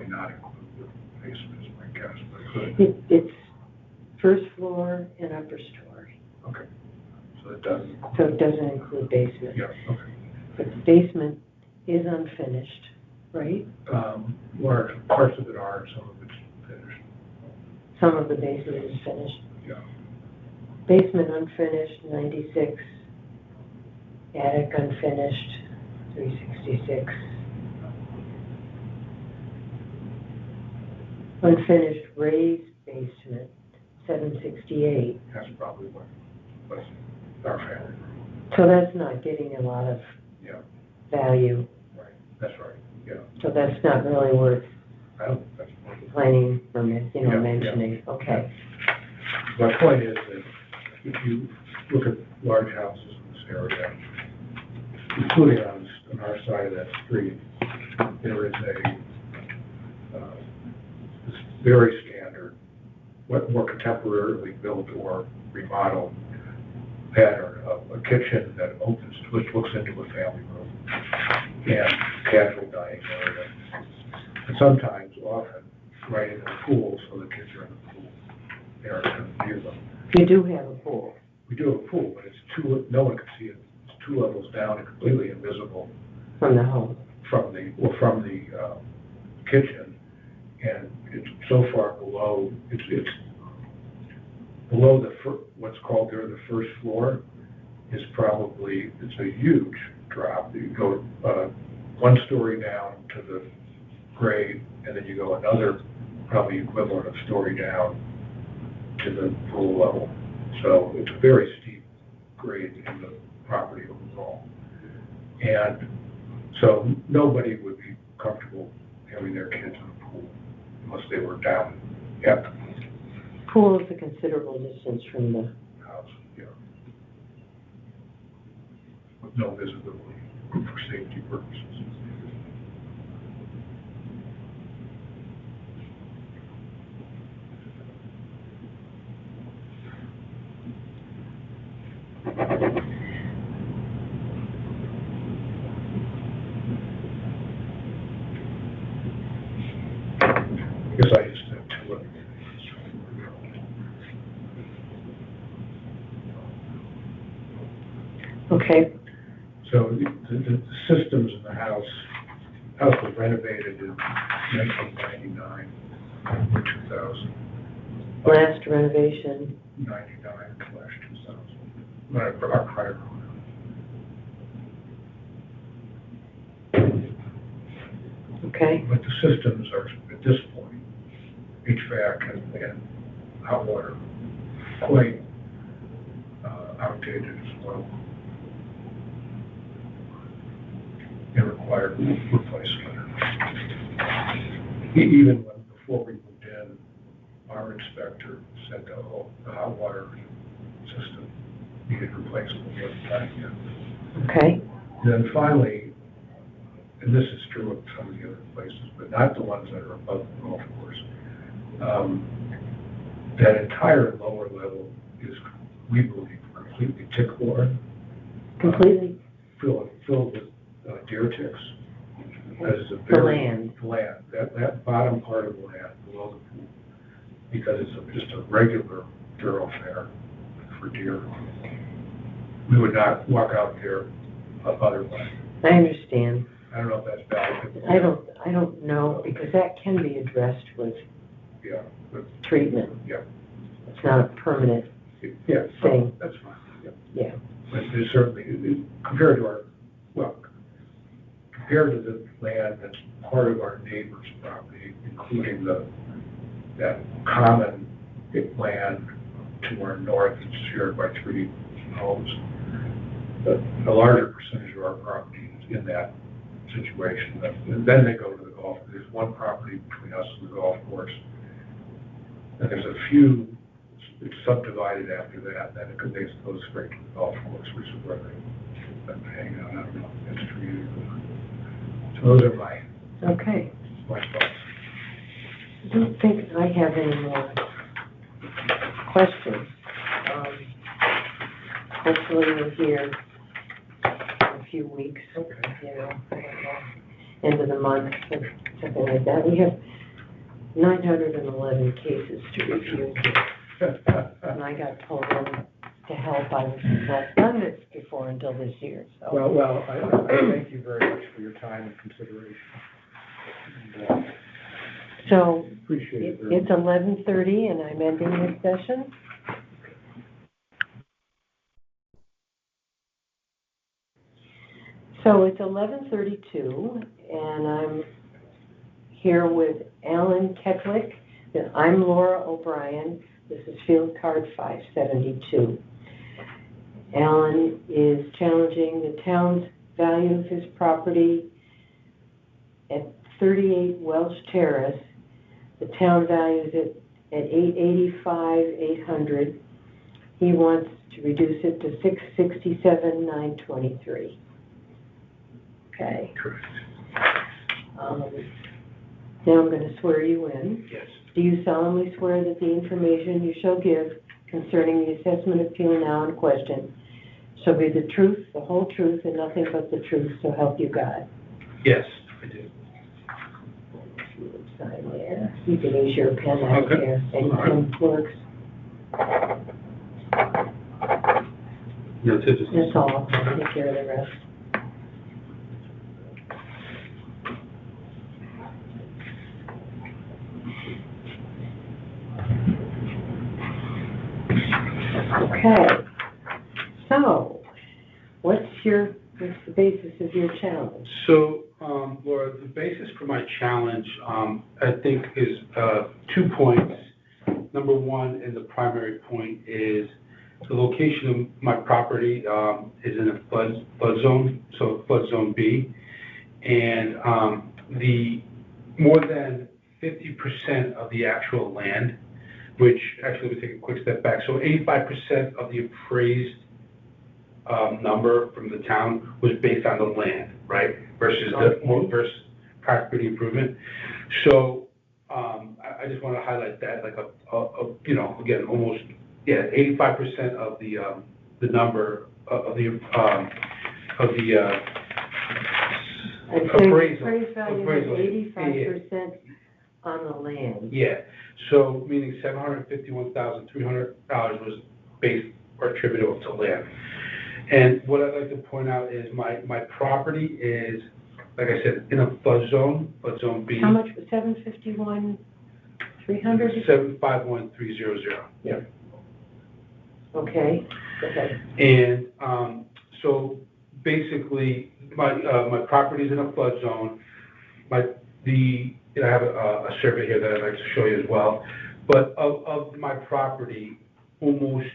not include the basement is my guess, but it could. It's first floor and upper story, Okay, so it does. so it doesn't include basement. Yeah, okay. But the basement is unfinished, right? Large parts of it are, some of it's finished. Some of the basement is finished. Yeah. Basement unfinished, 96. Attic unfinished, 366. Unfinished raised basement, 768. That's probably what our family. So that's not getting a lot of Yeah, value. right. That's right. Yeah. So that's not really worth I don't think that's one. planning or, Yeah, mentioning. Okay. My point is that if you look at large houses in this area, including on our side of that street, there is this very standard, what more contemporarily built or remodeled pattern of a kitchen that opens, which looks into a family room and casual dining area. And sometimes, often, right in the pool, so the kids are in the pool. They aren't going to view them. You do have a pool. We do have a pool, but no one can see it. It's 2 levels down and completely invisible From the home. from the kitchen. And it's so far below, it's below what's called there the first floor is probably, it's a huge drop. You go 1 story down to the grade, and then you go another, probably equivalent of story down to the pool level. So it's a very steep grade in the property overall. And so nobody would be comfortable having their kids in the pool unless they were down at the Pool is a considerable distance from the, house, yeah. With no visibility for safety purposes. I guess I just have 2 of them. okay. So the systems in the house was renovated in 1999 or 2000. Last renovation, 99/2000. Our prior owner. okay. But the systems are, at this point, HVAC and hot water, quite outdated as well. They require replacement. Even before we moved in, our inspector said the hot water system needed replacement the other time. Okay, Then finally, and this is true of some of the other places, but not the ones that are above the golf course, that entire lower level is, we believe, completely tick-borne. completely Filled with deer ticks. Because it's a the very- land. the land, that bottom part of the land below the pool, because it's just a regular thoroughfare for deer. We would not walk out there otherwise. I understand. I don't know if that's valid. I don't know, because that can be addressed with Yeah, but, treatment. yeah, It's not a permanent yeah, thing. that's fine, yeah. Yeah. But there's certainly, compared to compared to the land that's part of our neighbor's property, including that common land to our north, that's shared by 3 homes, a larger percentage of our property is in that situation. And then they go to the golf. There's one property between us and the golf course, and there's a few. It's subdivided after that, then it goes straight to the golf course, which is where they've been hanging out. I don't know if that's for you. So those are my thoughts. I don't think I have any more questions. Hopefully we're here in a few weeks, Okay. you know, I don't know, end of the month or something like that. We have 911 cases to review. And I got told in to help. I've not done this before until this year, so. Well, I thank you very much for your time and consideration. And, So appreciate it very it's 11:30 and I'm ending this session. So it's 11:32 and I'm here with Alan Kettwick. And I'm Laura O'Brien. This is field card 572. Alan is challenging the town's value of his property at 38 Welsh Terrace. The town values it at $885,800. He wants to reduce it to $667,923. Okay. Correct. Now I'm going to swear you in. Yes. Do you solemnly swear that the information you shall give concerning the assessment appeal now in question shall be the truth, the whole truth, and nothing but the truth, so help you God? Yes, I do. You would sign there. You can use your pen out Okay. there. Any All right. pen works. No, just. That's all. I'll take care of the rest. Okay. So, what's the basis of your challenge? So, Laura, the basis for my challenge, I think is 2 points. Number one, and the primary point, is the location of my property is in a flood zone, so flood zone B, and the more than 50% of the actual land, which actually, we take a quick step back. So 85% of the appraised number from the town was based on the land, right? Versus versus property improvement. So I just want to highlight that, like you know, again, almost 85% of the number of the appraised value is 85% on the land. Yeah, so meaning $751,300 was based or attributable to land. And what I'd like to point out is my property is, like I said, in a flood zone B. How much, 751, 300? 751300. Yeah. Okay. And so basically, my property is in a flood zone. I have a survey here that I'd like to show you as well. But of my property, almost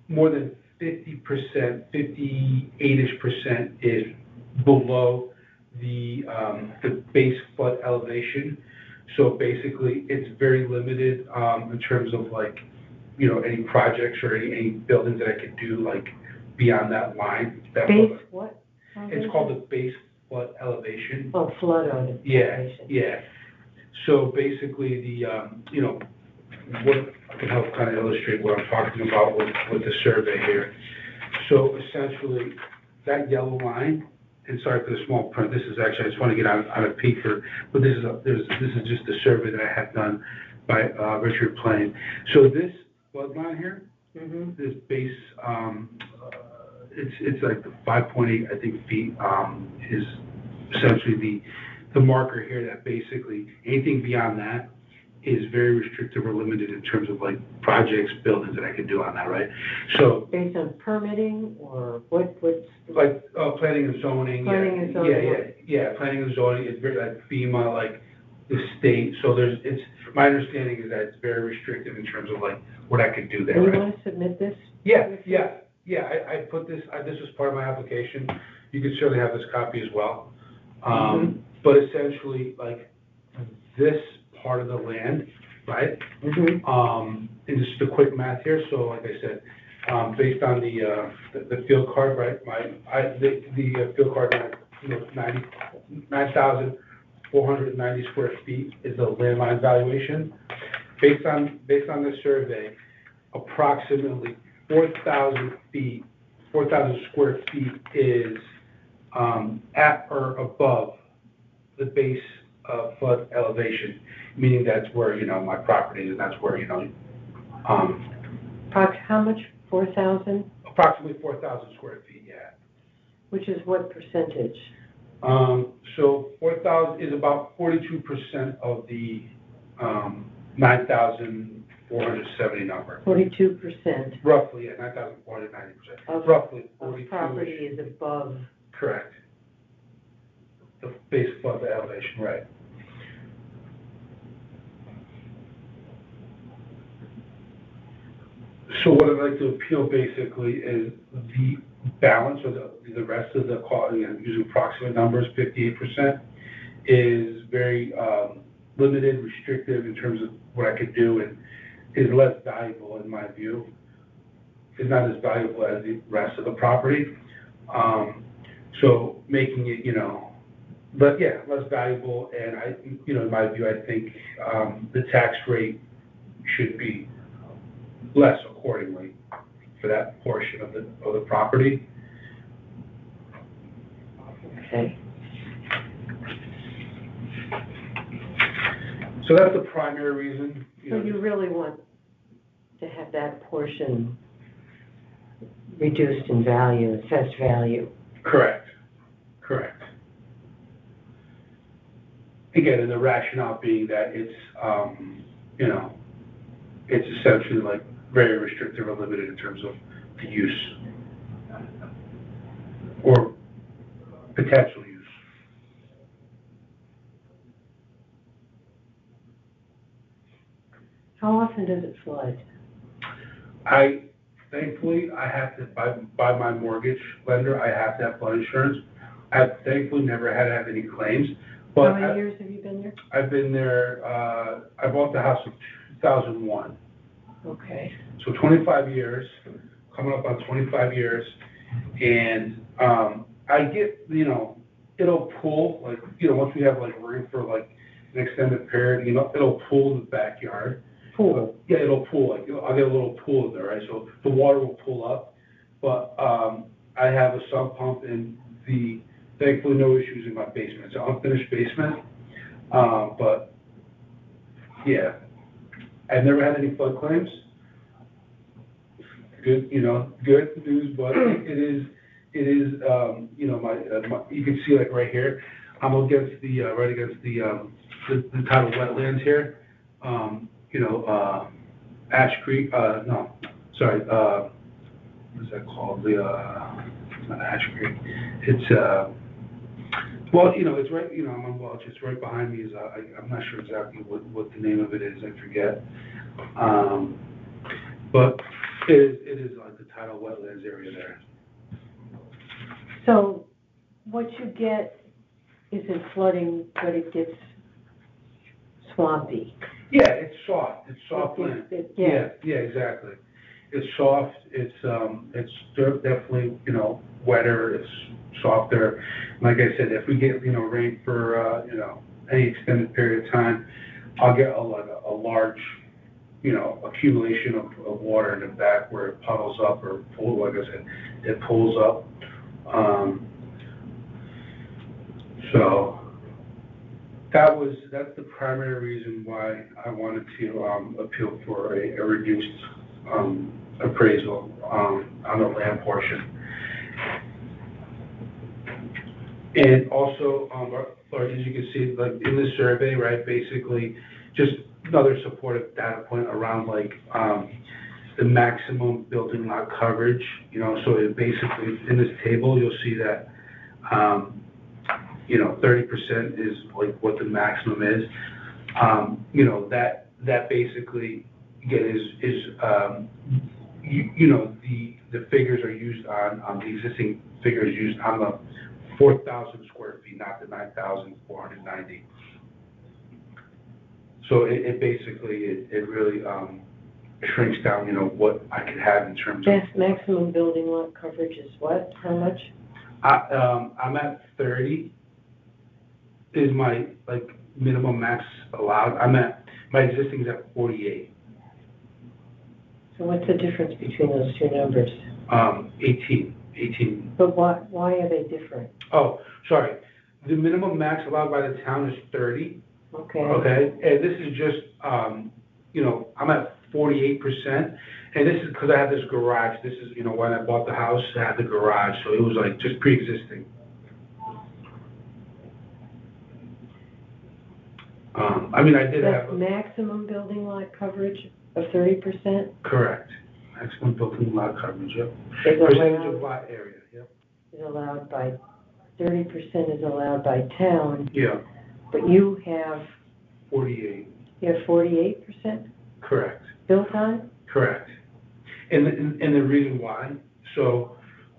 more than 50%, 58-ish% is below the base flood elevation. So basically, it's very limited, in terms of like, any projects or any buildings that I could do, like, beyond that line. Base what? It's called the base flood elevation. Oh, flood elevation. Yeah. So basically, what, I can help kind of illustrate what I'm talking about with the survey here. So essentially, that yellow line, and sorry for the small print, this is actually, I just want to get on a peeker, but this is just a survey that I had done by Richard Plain. So this flood line here, this base, it's like the 5.8, I think, feet, is essentially the marker here that basically anything beyond that is very restrictive or limited in terms of like projects, buildings that I could do on that, right? So Based on permitting or what's? like planning and zoning. Planning and zoning. Yeah, planning and zoning is very like FEMA, like the state. So my understanding is that it's very restrictive in terms of like what I could do there, And you right? want to submit this? Yeah, I put this, this was part of my application. You could certainly have this copy as well. But essentially, like, this part of the land, right? And just a quick math here, so like I said, based on the field card, right, the field card, 9,490 square feet is the landline valuation. Based on the survey, approximately 4,000 square feet is at or above the base flood elevation, meaning that's where, my property is, and that's where, How much? 4,000? approximately 4,000 square feet, yeah. Which is what percentage? So 4,000 is about 42% of the 9,470 number. 42% Roughly, yeah, 9,490%. of Roughly of 42. property is above. Correct. The base flood elevation, right. So what I'd like to appeal basically is the balance or the rest of the call, using approximate numbers, 58%, is very limited, restrictive in terms of what I could do, and is less valuable in my view. Is not as valuable as the rest of the property. So making it, but yeah, less valuable, and in my view, I think the tax rate should be less accordingly for that portion of the property. Okay. So that's the primary reason. So you really want to have that portion reduced in value, assessed value? Correct. Again, and the rationale being that it's, it's essentially like very restrictive or limited in terms of the use or potential use. How often does it flood? Thankfully, I have to, by my mortgage lender, I have to have flood insurance. I've thankfully never had to have any claims. But How many years have you been there? I've been there, I bought the house in 2001. Okay. So 25 years, coming up on 25 years, and I get, it'll pull, like, once we have like room for like an extended period, it'll pull the backyard. Pool? Yeah, it'll pull, like, I'll get a little pool in there, right? So the water will pull up, but I have a sump pump and thankfully no issues in my basement. It's an unfinished basement, but yeah, I've never had any flood claims. Good, good news, but it is, you can see like right here, I'm against right against the tidal wetlands here. Ash Creek, no, sorry, what is that called? It's not Ash Creek. It's, well, it's right, I'm on Welch, it's right behind me is, I'm not sure exactly what the name of it is, I forget. But it is like the tidal wetlands area there. So what you get isn't flooding, but it gets swampy. Yeah, it's soft land. Yeah, Yeah, exactly. It's soft, it's definitely, wetter, it's softer. Like I said, if we get, rain for, any extended period of time, I'll get a large, accumulation of water in the back where it puddles up or like I said, it pulls up. So that's the primary reason why I wanted to appeal for a reduced appraisal on the land portion. And also, or as you can see, like in the survey, right, basically just another supportive data point around like the maximum building lot coverage, so it basically, in this table, you'll see that 30% is like what the maximum is. That basically, again, the figures are used on the existing figures used on the 4,000 square feet, not the 9,490. So it basically, it really shrinks down, what I could have in terms of. maximum building lot coverage is what, how much? I'm at 30 is my, minimum max allowed. My existing is at 48. So what's the difference between those two numbers? 18. But why are they different? Oh, sorry. The minimum max allowed by the town is 30. Okay. Okay, and this is just, I'm at 48%, and this is because I have this garage. This is, when I bought the house, I had the garage, so it was like just pre-existing. I did That's have. maximum building lot coverage of 30%? Correct. Maximum building lot coverage, yep. Is Percentage allowed, of lot area, yep. is allowed by, 30% is allowed by town, Yeah, but you have 48. You have 48% Correct. built on? Correct. And the reason why, so,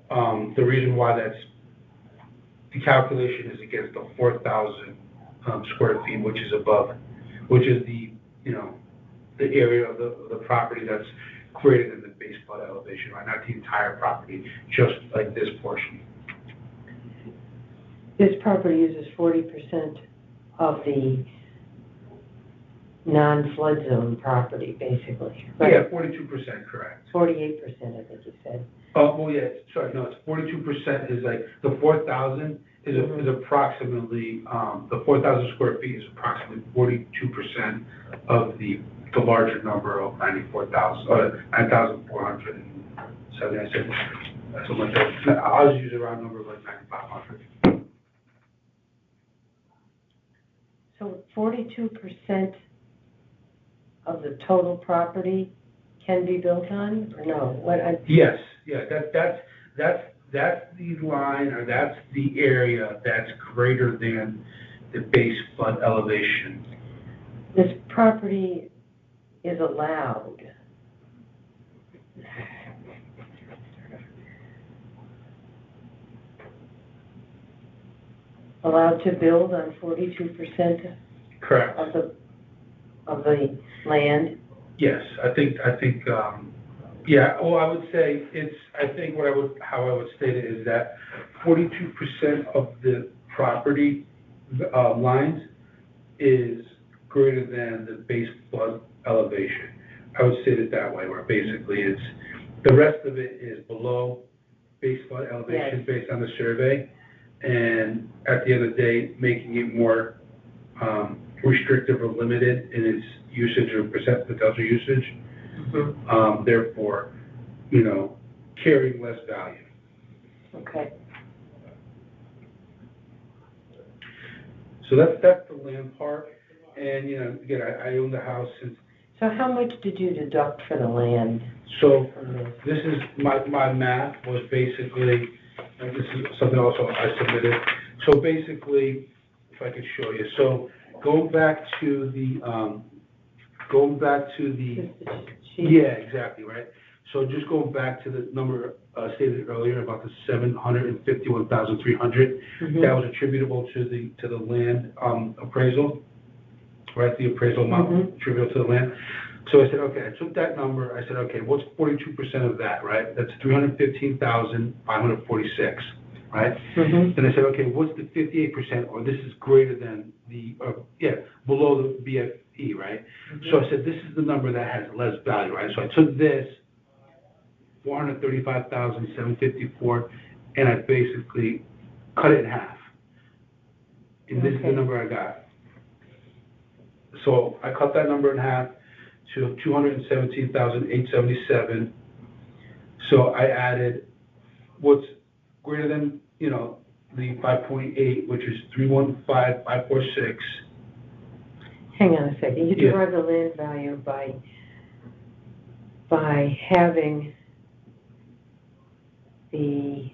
the reason why the calculation is against the 4,000 square feet, which is the, the area of the property that's greater than the base flood elevation, right? Not the entire property, just like this portion. This property uses 40% of the non-flood zone property, basically, right? Yeah, 42%, correct. 48%, I think you said. Oh, well, yeah, sorry, no, it's 42% is like, the 4,000 is approximately, the 4,000 square feet is approximately 42% of the larger number of 9,470, I said, something like that. I'll just use a round number of like 9,500. So 42% of the total property can be built on, or no? Yes, yeah, that's the line, or that's the area that's greater than the base flood elevation. This property is allowed. Allowed to build on 42% Correct. of the land? Yes, I think, yeah, well, I would say how I would state it is that 42% of the property lines is greater than the base flood elevation. I would state it that way, where basically the rest of it is below base flood elevation. Yes. Based on the survey, and at the end of the day, making it more restrictive or limited in its usage or potential usage. Mm-hmm. Therefore, carrying less value. Okay. So that's the land part, and again, I own the house since. So how much did you deduct for the land? So this is my math was basically, and this is something also I submitted. So basically, if I could show you, so going back to the yeah, exactly, right. So just going back to the number stated earlier about the 751,300, that was attributable to the land appraisal. right, the appraisal amount attributable to the land. So I said, okay, I took that number, I said, okay, what's 42% of that, right? That's 315,546, right? Mm-hmm. Then I said, okay, what's the 58%, or this is greater than below the BFE, right? So I said, this is the number that has less value, right? So I took this, 435,754, and I basically cut it in half. And this is the Okay. number I got. So I cut that number in half to 217,877. So I added what's greater than, the 5.8, which is 315,546. Hang on a second, you Yeah. derive the land value by having the,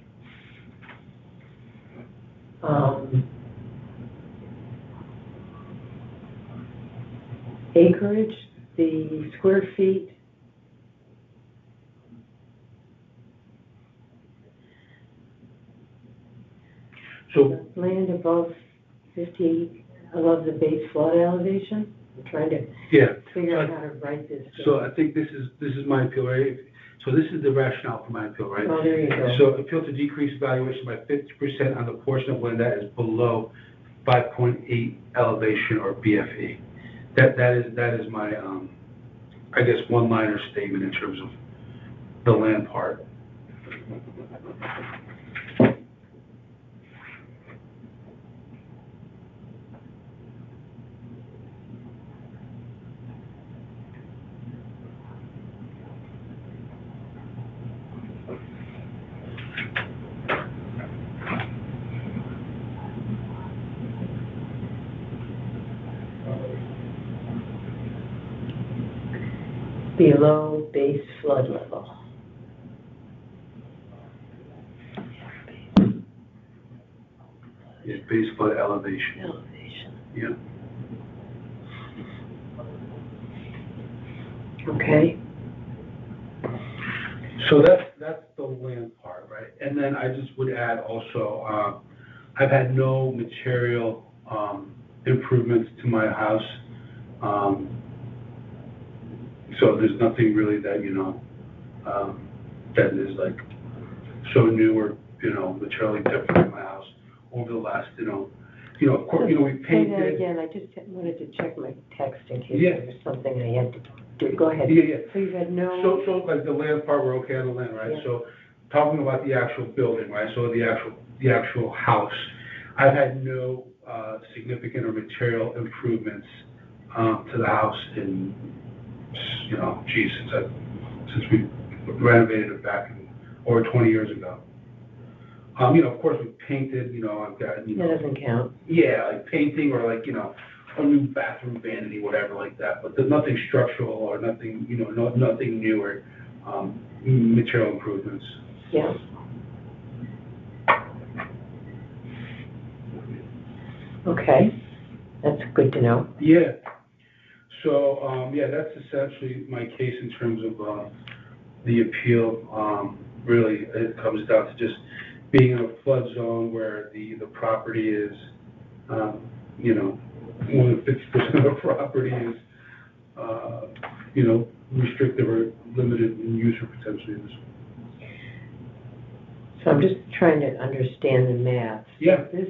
acreage, the square feet. So, Land above the base flood elevation. I'm trying to yeah. figure out how to write this. So I think this is my appeal, right? So this is the rationale for my appeal, right? Oh, there you go. So appeal to decrease valuation by 50% on the portion of land that is below 5.8 elevation or BFE. That is my, I guess, one-liner statement in terms of the land part. Below base flood level. Yeah, base flood elevation. Elevation. Yeah. Okay. So that's the land part, right? And then I just would add also, I've had no material improvements to my house. So there's nothing really that, that is like so new or, materially different in my house over the last, of course, we Say that painted. again, I just wanted to check my text in case Yeah. there was something I had to do. Go ahead. Yeah. So you've had no, So like the land part, we're okay on the land, right? Yeah. So talking about the actual building, right? So the actual house, I've had no significant or material improvements to the house in, since we renovated it back over 20 years ago. Of course, we painted, I've got, that doesn't count. yeah, like painting or like, a new bathroom vanity, whatever like that, but there's nothing structural or nothing, nothing new or material improvements. Yeah. Okay, that's good to know. Yeah. So, that's essentially my case in terms of the appeal. Really, it comes down to just being in a flood zone where the property is, more than 50% of the property is, restricted or limited in use or potentially in this. So I'm just trying to understand the math. Yeah. This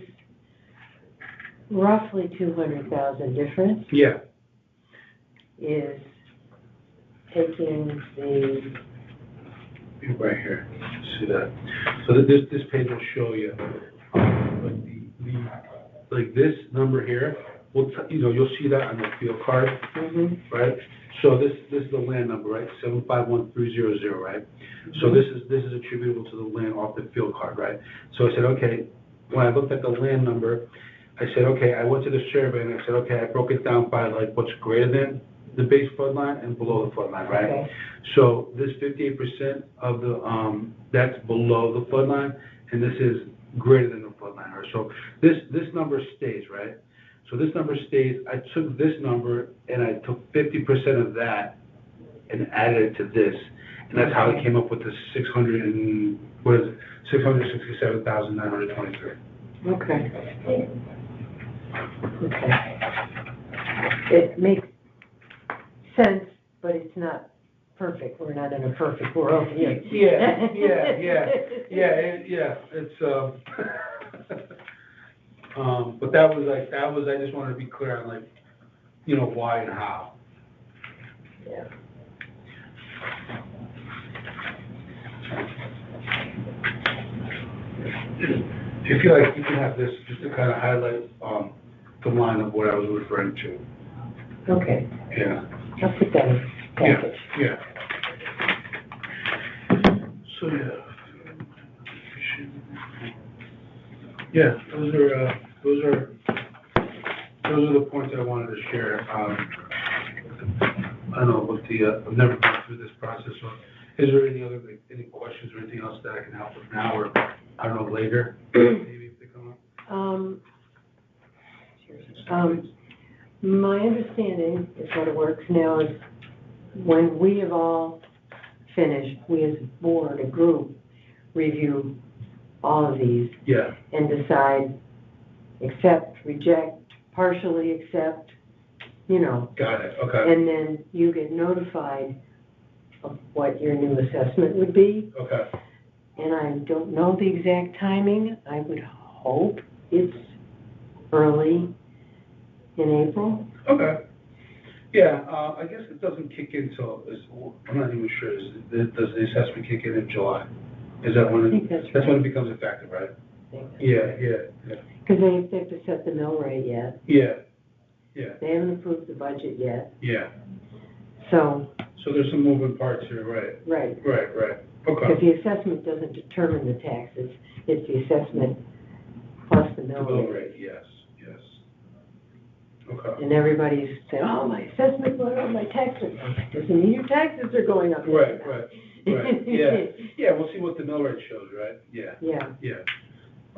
roughly 200,000 difference Yeah. is taking the, Right here, see that? So this page will show you, like this number here, you'll see that on the field card, right? So this is the land number, right? 751,300, right? So this is attributable to the land off the field card, right? So I said, okay, when I looked at the land number, I said, okay, I went to the survey and I said, okay, I broke it down by like what's greater than the base flood line and below the flood line, right? Okay. So this 58% of the, that's below the flood line, and this is greater than the flood line, right? So this number stays, right? So this number stays. I took this number and I took 50% of that and added it to this, and that's how I came up with the 667,923. okay. Okay. it makes sense, but it's not perfect. We're not in a perfect world here. Yeah, it's, but that was, I just wanted to be clear on like, why and how. Yeah. If you like, you can have this just to kind of highlight, the line of what I was referring to. Okay, Yeah. I'll put that in the Yeah, package. yeah. So, yeah, those are the points I wanted to share. I don't know what I've never gone through this process, so is there any questions or anything else that I can help with now, or, I don't know, later, maybe if they come up? My understanding is what it works now is when we have all finished, we as a board, a group, review all of these Yeah, and decide, accept, reject, partially accept, got it, okay, and then you get notified of what your new assessment would be. okay. And I don't know the exact timing. I would hope it's early in April. Okay. Yeah, I guess it doesn't kick in till, I'm not even sure, does the assessment kick in July? Is that when I think that's that's when right. it becomes effective, right? Because Yeah. they have to set the mill rate yet. Yeah, They haven't approved the budget yet. yeah. So, So there's some moving parts here, right? right. Right. Because Okay. the assessment doesn't determine the taxes. It's the assessment plus the The mill mill rate. rate, yes. Okay. And everybody's saying, oh, my assessment went up, my taxes. Doesn't mean your taxes are going up. Right, yeah. Yeah, we'll see what the mill rate shows, right? Yeah. Yeah.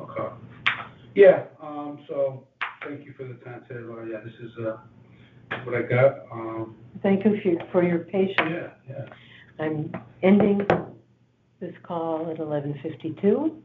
Okay. Yeah, so, thank you for the time today, Laura. Yeah, this is, what I got. Thank you for your patience. Yeah. I'm ending this call at 11:52.